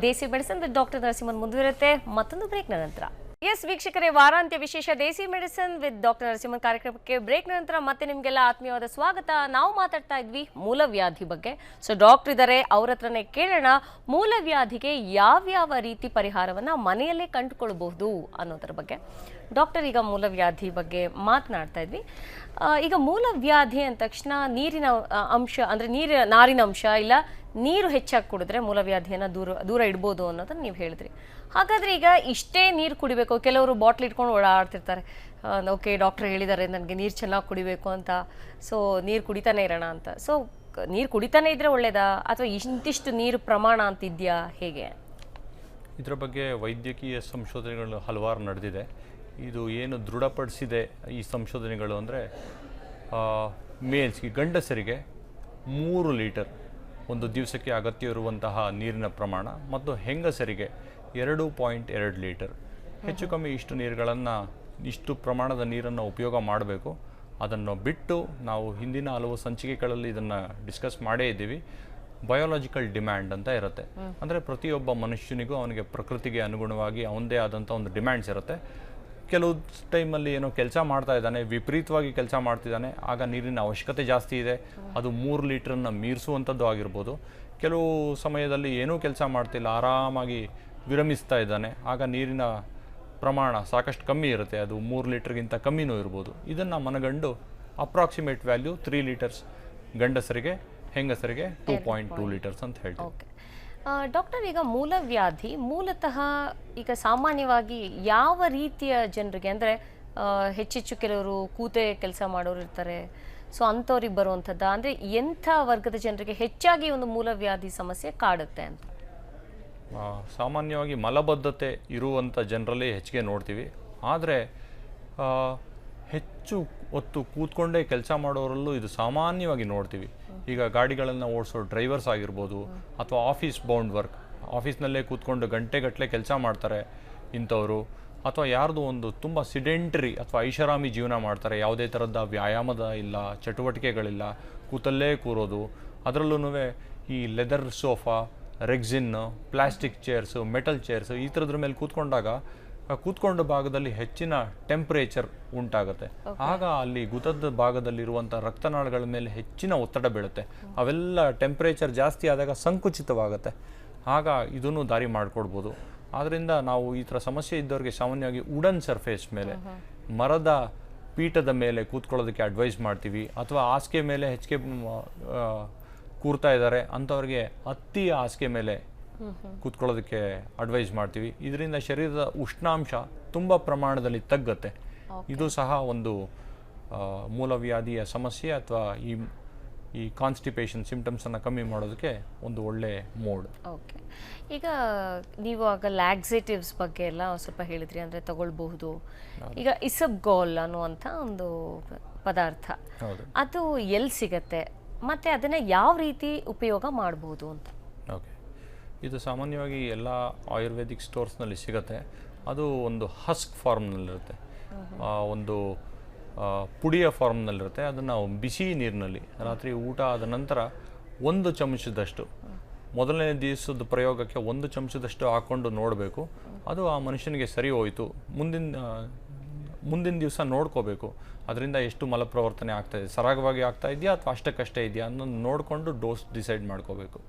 ದೇಸಿ ಮೆಡಿಸಿನ್ ಡಾಕ್ಟರ್ ನರಸಿಂಹನ್ ಮುಂದುವರುತ್ತೆ ಮತ್ತೊಂದು ಬ್ರೇಕ್ನ ನಂತರ. ಎಸ್ ವೀಕ್ಷಕರೇ, ವಾರಾಂತ್ಯ ವಿಶೇಷ ದೇಸಿ ಮೆಡಿಸಿನ್ ವಿತ್ ಡಾಕ್ಟರ್ ನರಸಿಂಹನ್ ಕಾರ್ಯಕ್ರಮಕ್ಕೆ ಬ್ರೇಕ್ ನಂತರ ಮತ್ತೆ ನಿಮಗೆಲ್ಲ ಆತ್ಮೀಯವಾದ ಸ್ವಾಗತ. ನಾವು ಮಾತಾಡ್ತಾ ಇದ್ವಿ ಮೂಲವ್ಯಾಧಿ ಬಗ್ಗೆ. ಸೊ ಡಾಕ್ಟರ್ ಇದ್ದಾರೆ, ಅವ್ರ ಹತ್ರನೇ ಕೇಳೋಣ ಮೂಲವ್ಯಾಧಿಗೆ ಯಾವ್ಯಾವ ರೀತಿ ಪರಿಹಾರವನ್ನು ಮನೆಯಲ್ಲೇ ಕಂಡುಕೊಳ್ಬಹುದು ಅನ್ನೋದ್ರ ಬಗ್ಗೆ. ಡಾಕ್ಟರ್, ಈಗ ಮೂಲವ್ಯಾಧಿ ಬಗ್ಗೆ ಮಾತನಾಡ್ತಾ ಇದ್ವಿ. ಈಗ ಮೂಲವ್ಯಾಧಿ ಅಂದ ತಕ್ಷಣ ನೀರಿನ ಅಂಶ, ಅಂದರೆ ನಾರಿನ ಅಂಶ ಇಲ್ಲ ನೀರು ಹೆಚ್ಚಾಗಿ ಕುಡಿದ್ರೆ ಮೂಲವ್ಯಾಧಿಯನ್ನು ದೂರ ಇಡ್ಬೋದು ಅನ್ನೋದನ್ನ ನೀವು ಹೇಳಿದ್ರಿ. ಹಾಗಾದರೆ ಈಗ ಇಷ್ಟೇ ನೀರು ಕುಡಿಬೇಕು, ಕೆಲವರು ಬಾಟ್ಲ್ ಇಟ್ಕೊಂಡು ಓಡಾಡ್ತಿರ್ತಾರೆ. ಓಕೆ, ಡಾಕ್ಟರ್ ಹೇಳಿದ್ದಾರೆ ನನಗೆ ನೀರು ಚೆನ್ನಾಗಿ ಕುಡಿಬೇಕು ಅಂತ, ಸೊ ನೀರು ಕುಡಿತಾನೆ ಇರೋಣ ಅಂತ. ಸೊ ನೀರು ಕುಡಿತಾನೆ ಇದ್ರೆ ಒಳ್ಳೇದಾ, ಅಥವಾ ಇಂತಿಷ್ಟು ನೀರು ಪ್ರಮಾಣ ಅಂತ ಇದೆಯಾ, ಹೇಗೆ? ಇದರ ಬಗ್ಗೆ ವೈದ್ಯಕೀಯ ಸಂಶೋಧನೆಗಳು ಹಲವಾರು ನಡೆದಿದೆ. ಇದು ಏನು ದೃಢಪಡಿಸಿದೆ ಈ ಸಂಶೋಧನೆಗಳು ಅಂದರೆ, ಮೇಲ್ಸ್ಗೆ ಗಂಡಸರಿಗೆ 3 ಲೀಟರ್ ಒಂದು ದಿವಸಕ್ಕೆ ಅಗತ್ಯ ಇರುವಂತಹ ನೀರಿನ ಪ್ರಮಾಣ ಮತ್ತು ಹೆಂಗಸರಿಗೆ 2.2 ಲೀಟರ್ ಹೆಚ್ಚು ಕಮ್ಮಿ ಇಷ್ಟು ನೀರುಗಳನ್ನು ಇಷ್ಟು ಪ್ರಮಾಣದ ನೀರನ್ನು ಉಪಯೋಗ ಮಾಡಬೇಕು. ಅದನ್ನು ಬಿಟ್ಟು ನಾವು ಹಿಂದಿನ ಹಲವು ಸಂಚಿಕೆಗಳಲ್ಲಿ ಇದನ್ನು ಡಿಸ್ಕಸ್ ಮಾಡೇ ಇದ್ದೀವಿ. ಬಯೋಲಾಜಿಕಲ್ ಡಿಮ್ಯಾಂಡ್ ಅಂತ ಇರುತ್ತೆ. ಅಂದರೆ ಪ್ರತಿಯೊಬ್ಬ ಮನುಷ್ಯನಿಗೂ ಅವನಿಗೆ ಪ್ರಕೃತಿಗೆ ಅನುಗುಣವಾಗಿ ಅವನದೇ ಆದಂಥ ಒಂದು ಡಿಮ್ಯಾಂಡ್ಸ್ ಇರುತ್ತೆ. ಕೆಲವು ಟೈಮಲ್ಲಿ ಏನೋ ಕೆಲಸ ಮಾಡ್ತಾ ಇದ್ದಾನೆ, ವಿಪರೀತವಾಗಿ ಕೆಲಸ ಮಾಡ್ತಿದ್ದಾನೆ, ಆಗ ನೀರಿನ ಅವಶ್ಯಕತೆ ಜಾಸ್ತಿ ಇದೆ, ಅದು 3 ಲೀಟ್ರನ್ನು ಮೀರಿಸುವಂಥದ್ದು ಆಗಿರ್ಬೋದು. ಕೆಲವು ಸಮಯದಲ್ಲಿ ಏನೂ ಕೆಲಸ ಮಾಡ್ತಿಲ್ಲ, ಆರಾಮಾಗಿ ವಿರಮಿಸ್ತಾ ಇದ್ದಾನೆ, ಆಗ ನೀರಿನ ಪ್ರಮಾಣ ಸಾಕಷ್ಟು ಕಮ್ಮಿ ಇರುತ್ತೆ, ಅದು 3 ಲೀಟ್ರ್ಗಿಂತ ಕಮ್ಮಿನೂ ಇರ್ಬೋದು. ಇದನ್ನು ಮನಗಂಡು ಅಪ್ರಾಕ್ಸಿಮೇಟ್ ವ್ಯಾಲ್ಯೂ 3 ಲೀಟರ್ಸ್ ಗಂಡಸರಿಗೆ, ಹೆಂಗಸರಿಗೆ 2.2 ಲೀಟರ್ಸ್ ಅಂತ ಹೇಳ್ತೀವಿ. ಓಕೆ ಡಾಕ್ಟರ್, ಈಗ ಮೂಲವ್ಯಾಧಿ ಮೂಲತಃ ಈಗ ಸಾಮಾನ್ಯವಾಗಿ ಯಾವ ರೀತಿಯ ಜನರಿಗೆ, ಅಂದರೆ ಹೆಚ್ಚೆಚ್ಚು ಕೆಲವರು ಕೂತೆ ಕೆಲಸ ಮಾಡೋರು ಇರ್ತಾರೆ, ಸೊ ಅಂಥವ್ರಿಗೆ ಬರುವಂಥದ್ದು, ಅಂದರೆ ಎಂಥ ವರ್ಗದ ಜನರಿಗೆ ಹೆಚ್ಚಾಗಿ ಒಂದು ಮೂಲವ್ಯಾಧಿ ಸಮಸ್ಯೆ ಕಾಡುತ್ತೆ ಅಂತ? ಸಾಮಾನ್ಯವಾಗಿ ಮಲಬದ್ಧತೆ ಇರುವಂಥ ಜನರಲ್ಲಿ ಹೆಚ್ಚಿಗೆ ನೋಡ್ತೀವಿ. ಆದರೆ ಹೆಚ್ಚು ಹೊತ್ತು ಕೂತ್ಕೊಂಡೇ ಕೆಲಸ ಮಾಡೋರಲ್ಲೂ ಇದು ಸಾಮಾನ್ಯವಾಗಿ ನೋಡ್ತೀವಿ. ಈಗ ಗಾಡಿಗಳನ್ನು ಓಡಿಸೋ ಡ್ರೈವರ್ಸ್ ಆಗಿರ್ಬೋದು, ಅಥವಾ ಆಫೀಸ್ ಬೌಂಡ್ ವರ್ಕ್, ಆಫೀಸ್ನಲ್ಲೇ ಕೂತ್ಕೊಂಡು ಗಂಟೆಗಟ್ಟಲೆ ಕೆಲಸ ಮಾಡ್ತಾರೆ ಇಂಥವರು, ಅಥವಾ ಯಾರ್ದು ಒಂದು ತುಂಬ ಸಿಡೆಂಟ್ರಿ ಅಥವಾ ಐಷಾರಾಮಿ ಜೀವನ ಮಾಡ್ತಾರೆ, ಯಾವುದೇ ಥರದ ವ್ಯಾಯಾಮದ ಇಲ್ಲ, ಚಟುವಟಿಕೆಗಳಿಲ್ಲ, ಕೂತಲ್ಲೇ ಕೂರೋದು. ಅದರಲ್ಲೂ ಈ leather sofa, rexine, plastic chairs, metal chairs ಈ ಥರದ್ರ ಮೇಲೆ ಕೂತ್ಕೊಂಡಾಗ ಕೂತ್ಕೊಂಡ ಭಾಗದಲ್ಲಿ ಹೆಚ್ಚಿನ ಟೆಂಪ್ರೇಚರ್ ಉಂಟಾಗುತ್ತೆ. ಆಗ ಅಲ್ಲಿ ಗುದದ ಭಾಗದಲ್ಲಿರುವಂಥ ರಕ್ತನಾಳಗಳ ಮೇಲೆ ಹೆಚ್ಚಿನ ಒತ್ತಡ ಬೀಳುತ್ತೆ. ಅವೆಲ್ಲ ಟೆಂಪ್ರೇಚರ್ ಜಾಸ್ತಿ ಆದಾಗ ಸಂಕುಚಿತವಾಗುತ್ತೆ. ಆಗ ಇದನ್ನು ದಾರಿ ಮಾಡಿಕೊಡ್ಬೋದು. ಆದ್ದರಿಂದ ನಾವು ಈ ಥರ ಸಮಸ್ಯೆ ಇದ್ದವ್ರಿಗೆ ಸಾಮಾನ್ಯವಾಗಿ ವುಡನ್ ಸರ್ಫೇಸ್ ಮೇಲೆ, ಮರದ ಪೀಠದ ಮೇಲೆ ಕೂತ್ಕೊಳ್ಳೋದಕ್ಕೆ ಅಡ್ವೈಸ್ ಮಾಡ್ತೀವಿ. ಅಥವಾ ಹಾಸಿಗೆ ಮೇಲೆ ಹೆಚ್ಚಿಗೆ ಕೂರ್ತಾ ಇದ್ದಾರೆ ಅಂಥವ್ರಿಗೆ ಹತ್ತಿ ಹಾಸಿಗೆ ಮೇಲೆ ಕೂತ್ಕೊಳ್ಳೋದಕ್ಕೆ ಅಡ್ವೈಸ್ ಮಾಡ್ತೀವಿ. ಇದರಿಂದ ಶರೀರದ ಉಷ್ಣಾಂಶ ತುಂಬ ಪ್ರಮಾಣದಲ್ಲಿ ತಗ್ಗುತ್ತೆ. ಇದು ಸಹ ಒಂದು ಮೂಲವ್ಯಾಧಿಯ ಸಮಸ್ಯೆ ಅಥವಾ ಈ ಕಾನ್ಸ್ಟಿಪೇಷನ್ ಸಿಂಪ್ಟಮ್ಸನ್ನು ಕಮ್ಮಿ ಮಾಡೋದಕ್ಕೆ ಒಂದು ಒಳ್ಳೆ ಮೋಡ್. ಓಕೆ, ಈಗ ನೀವು ಆಗ ಲ್ಯಾಕ್ಸೇಟಿವ್ಸ್ ಬಗ್ಗೆ ಎಲ್ಲ ಸ್ವಲ್ಪ ಹೇಳಿದ್ರಿ, ಅಂದರೆ ತಗೊಳ್ಬಹುದು. ಈಗ ಇಸಬ್ಗಾಲ್ ಅನ್ನುವಂಥ ಒಂದು ಪದಾರ್ಥ, ಅದು ಎಲ್ಲಿ ಸಿಗತ್ತೆ ಮತ್ತು ಅದನ್ನು ಯಾವ ರೀತಿ ಉಪಯೋಗ ಮಾಡ್ಬೋದು ಅಂತ? ಓಕೆ, ಇದು ಸಾಮಾನ್ಯವಾಗಿ ಎಲ್ಲ ಆಯುರ್ವೇದಿಕ್ ಸ್ಟೋರ್ಸ್ನಲ್ಲಿ ಸಿಗುತ್ತೆ. ಅದು ಒಂದು ಹಸ್ಕ್ ಫಾರ್ಮ್ನಲ್ಲಿರುತ್ತೆ, ಒಂದು ಪುಡಿಯ ಫಾರ್ಮ್ನಲ್ಲಿರುತ್ತೆ. ಅದನ್ನು ಬಿಸಿ ನೀರಿನಲ್ಲಿ ರಾತ್ರಿ ಊಟ ಆದ ನಂತರ 1 ಚಮಚದಷ್ಟು, ಮೊದಲನೇ ದಿವಸದ ಪ್ರಯೋಗಕ್ಕೆ 1 ಚಮಚದಷ್ಟು ಹಾಕ್ಕೊಂಡು ನೋಡಬೇಕು. ಅದು ಆ ಮನುಷ್ಯನಿಗೆ ಸರಿ ಹೋಯಿತು, ಮುಂದಿನ ದಿವಸ ನೋಡ್ಕೋಬೇಕು ಅದರಿಂದ ಎಷ್ಟು ಮಲಪ್ರವರ್ತನೆ ಆಗ್ತಾಯಿದೆ, ಸರಾಗವಾಗಿ ಆಗ್ತಾ ಇದೆಯಾ ಅಥವಾ ಅಷ್ಟಕ್ಕಷ್ಟೇ ಇದೆಯಾ ಅನ್ನೋದು ನೋಡಿಕೊಂಡು ಡೋಸ್ ಡಿಸೈಡ್ ಮಾಡ್ಕೋಬೇಕು.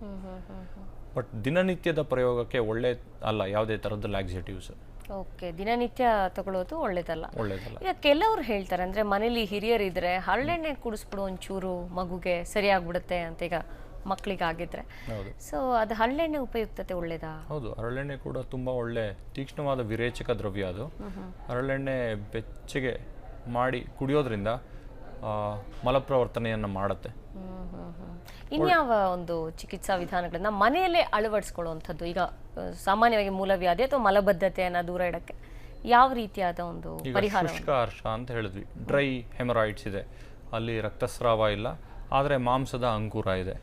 ಬಟ್ ದಿನನಿತ್ಯದ ಪ್ರಯೋಗಕ್ಕೆ ಒಳ್ಳೆ ಅಲ್ಲ ಯಾವುದೇ ಥರದ ಲ್ಯಾಕ್ಸೇಟಿವ್ಸ್. ಓಕೆ, ದಿನನಿತ್ಯ ತಗೊಳ್ಳೋದು ಒಳ್ಳೇದಲ್ಲ. ಈಗ ಕೆಲವ್ರು ಹೇಳ್ತಾರೆ, ಅಂದರೆ ಮನೇಲಿ ಹಿರಿಯರಿದ್ರೆ ಹರಳೆಣ್ಣೆ ಕುಡಿಸ್ಬಿಡು ಒಂಚೂರು ಮಗುಗೆ ಸರಿಯಾಗ್ಬಿಡುತ್ತೆ ಅಂತ, ಈಗ ಮಕ್ಕಳಿಗಾಗಿದ್ರೆ. ಸೊ ಅದು ಹರಳೆಣ್ಣೆ ಉಪಯುಕ್ತತೆ ಒಳ್ಳೇದಾ? ಹೌದು, ಹರಳೆಣ್ಣೆ ಕೂಡ ತುಂಬ ಒಳ್ಳೆ ತೀಕ್ಷ್ಣವಾದ ವಿರೇಚಕ ದ್ರವ್ಯ. ಅದು ಹರಳೆಣ್ಣೆ ಬೆಚ್ಚಗೆ ಮಾಡಿ ಕುಡಿಯೋದ್ರಿಂದ ಮಲಪ್ರವರ್ತನೆಯನ್ನು ಮಾಡುತ್ತೆ. ಇನ್ಯಾವ ಒಂದು ಚಿಕಿತ್ಸಾ ವಿಧಾನಗಳನ್ನ ಮನೆಯಲ್ಲೇ ಅಳವಡಿಸ್ಕೊಳ್ಳುವಂಥದ್ದು, ಈಗ ಸಾಮಾನ್ಯವಾಗಿ ಮೂಲವ್ಯಾಧಿ ಅಥವಾ ಮಲಬದ್ಧತೆಯನ್ನು ದೂರ ಇಡಕ್ಕೆ ಯಾವ ರೀತಿಯಾದ ಒಂದು ಪರಿಹಾರ? ಶುಷ್ಕ ಹರ್ಷ ಅಂತ ಹೇಳಿದ್ವಿ, ಡ್ರೈ ಹೆಮರಾಯ್ಡ್ಸ್ ಇದೆ, ಅಲ್ಲಿ ರಕ್ತಸ್ರಾವ ಇಲ್ಲ ಆದರೆ ಮಾಂಸದ ಅಂಕುರ ಇದೆ.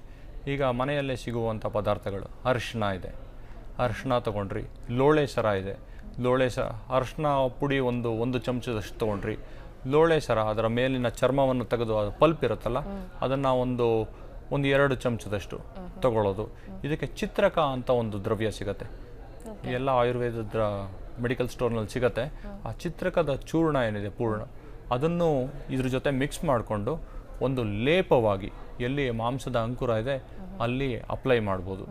ಈಗ ಮನೆಯಲ್ಲೇ ಸಿಗುವಂಥ ಪದಾರ್ಥಗಳು, ಅರಿಶಿಣ ಇದೆ, ಅರಿಶಿಣ ತೊಗೊಂಡ್ರಿ, ಲೋಳೆ ಸರ ಇದೆ, ಅರಿಶಿಣ ಪುಡಿ ಒಂದು ಚಮಚದಷ್ಟು ತೊಗೊಂಡ್ರಿ, ಲೋಳೆ ಸರ ಅದರ ಮೇಲಿನ ಚರ್ಮವನ್ನು ತೆಗೆದು ಅದು ಪಲ್ಪ್ ಇರುತ್ತಲ್ಲ ಅದನ್ನು ಒಂದು 2 ಚಮಚದಷ್ಟು ತಗೊಳ್ಳೋದು. ಇದಕ್ಕೆ ಚಿತ್ರಕ ಅಂತ ಒಂದು ದ್ರವ್ಯ ಸಿಗುತ್ತೆ, ಎಲ್ಲ ಆಯುರ್ವೇದದ ಮೆಡಿಕಲ್ ಸ್ಟೋರ್ನಲ್ಲಿ ಸಿಗುತ್ತೆ. ಆ ಚಿತ್ರಕದ ಚೂರ್ಣ ಏನಿದೆ ಪೂರ್ಣ, ಅದನ್ನು ಇದ್ರ ಜೊತೆ ಮಿಕ್ಸ್ ಮಾಡಿಕೊಂಡು ಒಂದು ಲೇಪವಾಗಿ ಎಲ್ಲಿ ಮಾಂಸದ ಅಂಕುರ ಇದೆ ಅಲ್ಲಿ ಅಪ್ಲೈ ಮಾಡ್ಬೋದು.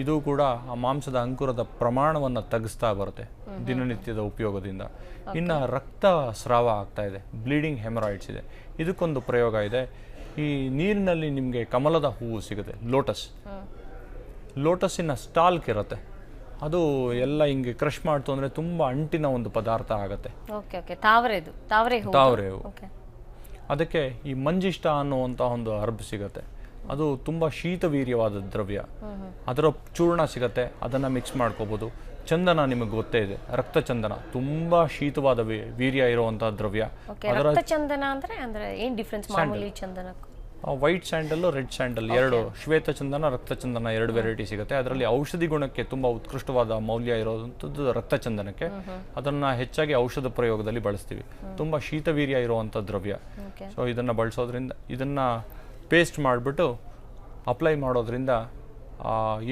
ಇದು ಕೂಡ ಆ ಮಾಂಸದ ಅಂಕುರದ ಪ್ರಮಾಣವನ್ನು ತಗ್ಗಿಸ್ತಾ ಬರುತ್ತೆ ದಿನನಿತ್ಯದ ಉಪಯೋಗದಿಂದ. ಇನ್ನು ರಕ್ತ ಸ್ರಾವ ಆಗ್ತಾ ಇದೆ, ಬ್ಲೀಡಿಂಗ್ ಹೆಮರಾಯ್ಡ್ಸ್ ಇದೆ, ಇದಕ್ಕೊಂದು ಪ್ರಯೋಗ ಇದೆ. ಈ ನೀರಿನಲ್ಲಿ ನಿಮಗೆ ಕಮಲದ ಹೂವು ಸಿಗುತ್ತೆ, ಲೋಟಸ್ಸಿನ ಸ್ಟಾಲ್ಕ್ ಇರುತ್ತೆ, ಅದು ಎಲ್ಲ ಹಿಂಗೆ ಕ್ರಷ್ ಮಾಡ್ತು ಅಂದರೆ ತುಂಬ ಅಂಟಿನ ಒಂದು ಪದಾರ್ಥ ಆಗುತ್ತೆ. ತಾವರೆ ಹೂವು. ಅದಕ್ಕೆ ಈ ಮಂಜಿಷ್ಟ ಅನ್ನುವಂಥ ಒಂದು ಹರ್ಬ್ ಸಿಗುತ್ತೆ, ಅದು ತುಂಬ ಶೀತವೀರ್ಯವಾದ ದ್ರವ್ಯ, ಅದರ ಚೂರ್ಣ ಸಿಗುತ್ತೆ, ಅದನ್ನು ಮಿಕ್ಸ್ ಮಾಡ್ಕೋಬೋದು. ಚಂದನ ನಿಮಗೆ ಗೊತ್ತೇ ಇದೆ, ರಕ್ತ ಚಂದನ ತುಂಬ ಶೀತವಾದ ವೀರ್ಯ ಇರುವಂತಹ ದ್ರವ್ಯ. ರಕ್ತ ಚಂದನ ಅಂದ್ರೆ ಏನು ಡಿಫರೆನ್ಸ್ ಮಾಮೂಲಿ ಚಂದನಕ್ಕೂ? ವೈಟ್ ಸ್ಯಾಂಡಲ್ಲು ರೆಡ್ ಸ್ಯಾಂಡಲ್ ಎರಡು, ಶ್ವೇತಚಂದನ ರಕ್ತಚಂದನ ಎರಡು ವೆರೈಟಿ ಸಿಗುತ್ತೆ. ಅದರಲ್ಲಿ ಔಷಧಿ ಗುಣಕ್ಕೆ ತುಂಬ ಉತ್ಕೃಷ್ಟವಾದ ಮೌಲ್ಯ ಇರೋದಂಥದ್ದು ರಕ್ತಚಂದನಕ್ಕೆ. ಅದನ್ನು ಹೆಚ್ಚಾಗಿ ಔಷಧ ಪ್ರಯೋಗದಲ್ಲಿ ಬಳಸ್ತೀವಿ. ತುಂಬ ಶೀತವೀರ್ಯ ಇರುವಂಥ ದ್ರವ್ಯ. ಸೊ ಇದನ್ನು ಬಳಸೋದ್ರಿಂದ, ಇದನ್ನು ಪೇಸ್ಟ್ ಮಾಡಿಬಿಟ್ಟು ಅಪ್ಲೈ ಮಾಡೋದ್ರಿಂದ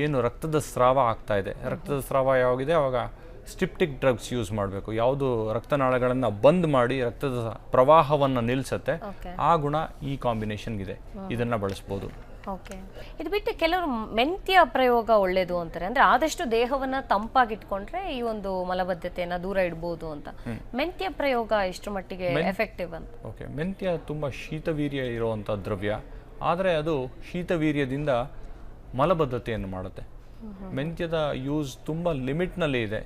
ಏನು ರಕ್ತದ ಸ್ರಾವ ಆಗ್ತಾ ಇದೆ, ರಕ್ತದ ಸ್ರಾವ ಯಾವಾಗಿದೆ ಆವಾಗ ಸ್ಟಿಪ್ಟಿಕ್ ಡ್ರಗ್ಸ್ ಯೂಸ್ ಮಾಡಬೇಕು. ಯಾವುದು ರಕ್ತನಾಳಗಳನ್ನು ಬಂದ್ ಮಾಡಿ ರಕ್ತದ ಪ್ರವಾಹವನ್ನು ನಿಲ್ಲಿಸುತ್ತೆ, ಆ ಗುಣ ಈ ಕಾಂಬಿನೇಷನ್ಗಿದೆ. ಇದನ್ನು ಬಳಸ್ಬೋದು. ಓಕೆ, ಇದು ಬಿಟ್ಟು ಕೆಲವರು ಮೆಂತ್ಯ ಪ್ರಯೋಗ ಒಳ್ಳೇದು ಅಂತಾರೆ. ಅಂದ್ರೆ ಆದಷ್ಟು ದೇಹವನ್ನ ತಂಪಾಗಿಟ್ಕೊಂಡ್ರೆ ಈ ಒಂದು ಮಲಬದ್ಧತೆಯನ್ನ ದೂರ ಇಡ್ಬೋದು ಅಂತ. ಮೆಂತ್ಯ ಪ್ರಯೋಗ ಎಷ್ಟು ಮಟ್ಟಿಗೆ ಎಫೆಕ್ಟಿವ್ ಅಂತ? ಓಕೆ, ಮೆಂತ್ಯ ತುಂಬ ಶೀತವೀರ್ಯ ಇರುವಂಥ ದ್ರವ್ಯ, ಆದರೆ ಅದು ಶೀತವೀರ್ಯದಿಂದ ಮಲಬದ್ಧತೆಯನ್ನು ಮಾಡುತ್ತೆ. ಮೆಂತ್ಯದ ಯೂಸ್ ತುಂಬ ಲಿಮಿಟ್ನಲ್ಲಿ ಇದೆ,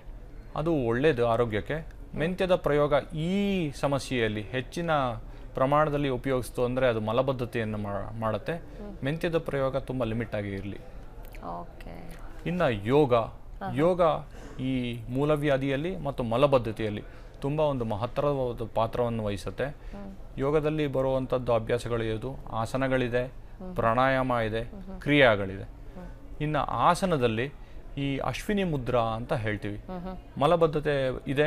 ಅದು ಒಳ್ಳೆಯದು ಆರೋಗ್ಯಕ್ಕೆ. ಮೆಂತ್ಯದ ಪ್ರಯೋಗ ಈ ಸಮಸ್ಯೆಯಲ್ಲಿ ಹೆಚ್ಚಿನ ಪ್ರಮಾಣದಲ್ಲಿ ಉಪಯೋಗಿಸ್ತು ಅಂದರೆ ಅದು ಮಲಬದ್ಧತೆಯನ್ನು ಮಾಡುತ್ತೆ. ಮೆಂತ್ಯದ ಪ್ರಯೋಗ ತುಂಬ ಲಿಮಿಟ್ ಆಗಿ ಇರಲಿ. ಓಕೆ, ಇನ್ನು ಯೋಗ ಈ ಮೂಲವ್ಯಾಧಿಯಲ್ಲಿ ಮತ್ತು ಮಲಬದ್ಧತೆಯಲ್ಲಿ ತುಂಬ ಒಂದು ಮಹತ್ತರವಾದ ಪಾತ್ರವನ್ನು ವಹಿಸುತ್ತೆ. ಯೋಗದಲ್ಲಿ ಬರುವಂಥದ್ದು ಅಭ್ಯಾಸಗಳು ಇದು, ಆಸನಗಳಿದೆ, ಪ್ರಾಣಾಯಾಮ ಇದೆ, ಕ್ರಿಯಾಗಳಿದೆ. ಇನ್ನು ಆಸನದಲ್ಲಿ ಈ ಅಶ್ವಿನಿ ಮುದ್ರಾ ಅಂತ ಹೇಳ್ತೀವಿ. ಮಲಬದ್ಧತೆ ಇದೆ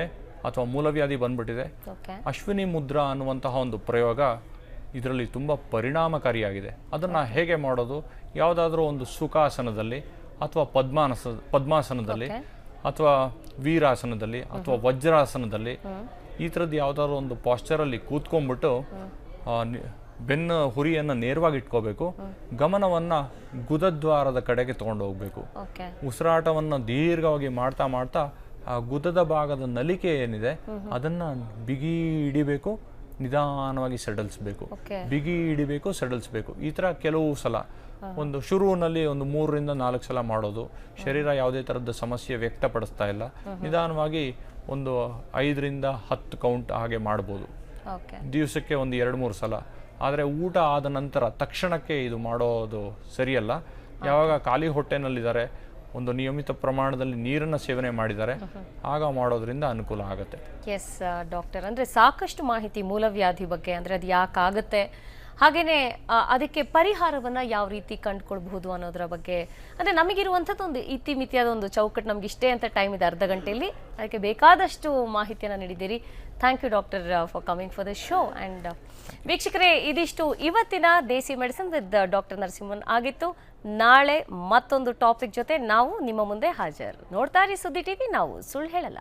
ಅಥವಾ ಮೂಲವ್ಯಾಧಿ ಬಂದ್ಬಿಟ್ಟಿದೆ, ಅಶ್ವಿನಿ ಮುದ್ರಾ ಅನ್ನುವಂತಹ ಒಂದು ಪ್ರಯೋಗ ಇದರಲ್ಲಿ ತುಂಬ ಪರಿಣಾಮಕಾರಿಯಾಗಿದೆ. ಅದನ್ನು ಹೇಗೆ ಮಾಡೋದು? ಯಾವುದಾದ್ರೂ ಒಂದು ಸುಖಾಸನದಲ್ಲಿ ಅಥವಾ ಪದ್ಮಾಸನದಲ್ಲಿ ಅಥವಾ ವೀರಾಸನದಲ್ಲಿ ಅಥವಾ ವಜ್ರಾಸನದಲ್ಲಿ ಈ ಥರದ್ದು ಯಾವುದಾದ್ರೂ ಒಂದು ಪಾಶ್ಚರಲ್ಲಿ ಕೂತ್ಕೊಂಡ್ಬಿಟ್ಟು ಬೆನ್ನು ಹುರಿಯನ್ನು ನೇರವಾಗಿ ಇಟ್ಕೋಬೇಕು. ಗಮನವನ್ನು ಗುದದ್ವಾರದ ಕಡೆಗೆ ತಗೊಂಡು ಹೋಗಬೇಕು. ಉಸಿರಾಟವನ್ನು ದೀರ್ಘವಾಗಿ ಮಾಡ್ತಾ ಮಾಡ್ತಾ ಆ ಗುದದ ಭಾಗದ ನಲಿಕೆ ಏನಿದೆ ಅದನ್ನು ಬಿಗಿ ಹಿಡಿಬೇಕು, ನಿಧಾನವಾಗಿ ಸೆಡಲ್ಸ್ಬೇಕು, ಬಿಗಿ ಹಿಡಿಬೇಕು, ಸೆಡಲ್ಸ್ಬೇಕು. ಈ ಥರ ಕೆಲವು ಸಲ, ಒಂದು ಶುರುವಿನಲ್ಲಿ ಒಂದು 3 ರಿಂದ 4 ಸಲ ಮಾಡೋದು. ಶರೀರ ಯಾವುದೇ ಥರದ ಸಮಸ್ಯೆ ವ್ಯಕ್ತಪಡಿಸ್ತಾ ಇಲ್ಲ, ನಿಧಾನವಾಗಿ ಒಂದು 5 ರಿಂದ 10 ಕೌಂಟ್ ಹಾಗೆ ಮಾಡ್ಬೋದು. ದಿವಸಕ್ಕೆ ಒಂದು 2-3 ಸಲ. ಆದರೆ ಊಟ ಆದ ನಂತರ ತಕ್ಷಣಕ್ಕೆ ಇದು ಮಾಡೋದು ಸರಿಯಲ್ಲ. ಯಾವಾಗ ಖಾಲಿ ಹೊಟ್ಟೆನಲ್ಲಿದ್ದಾರೆ, ಒಂದು ನಿಯಮಿತ ಪ್ರಮಾಣದಲ್ಲಿ ನೀರನ್ನು ಸೇವನೆ ಮಾಡಿದ್ದಾರೆ, ಆಗ ಮಾಡೋದ್ರಿಂದ ಅನುಕೂಲ ಆಗುತ್ತೆ. ಎಸ್ ಡಾಕ್ಟರ್, ಅಂದರೆ ಸಾಕಷ್ಟು ಮಾಹಿತಿ ಮೂಲವ್ಯಾಧಿ ಬಗ್ಗೆ, ಅಂದರೆ ಅದು ಯಾಕಾಗುತ್ತೆ, ಹಾಗೆಯೇ ಅದಕ್ಕೆ ಪರಿಹಾರವನ್ನು ಯಾವ ರೀತಿ ಕಂಡುಕೊಳ್ಬಹುದು ಅನ್ನೋದರ ಬಗ್ಗೆ, ಅಂದರೆ ನಮಗಿರುವಂಥದ್ದು ಒಂದು ಇತಿಮಿತಿಯಾದ ಒಂದು ಚೌಕಟ್ಟು, ನಮ್ಗೆ ಇಷ್ಟೇ ಅಂತ ಟೈಮ್ ಇದೆ, ಅರ್ಧ ಗಂಟೆಯಲ್ಲಿ ಅದಕ್ಕೆ ಬೇಕಾದಷ್ಟು ಮಾಹಿತಿಯನ್ನು ನೀಡಿದ್ದೀರಿ. Thank you doctor for coming for the show. And ವೀಕ್ಷಕರೇ, ಇದಿಷ್ಟು ಇವತ್ತಿನ desi medicine with doctor Narasimhan ಆಗಿತ್ತು. ನಾಳೆ ಮತ್ತೊಂದು ಟಾಪಿಕ್ ಜೊತೆ ನಾವು ನಿಮ್ಮ ಮುಂದೆ ಹಾಜರು. ನೋಡ್ತಾ ಇರಿ ಸುದ್ದಿ ಟಿವಿ, ನಾವು ಸುಳ್ಳು ಹೇಳಲ್ಲ.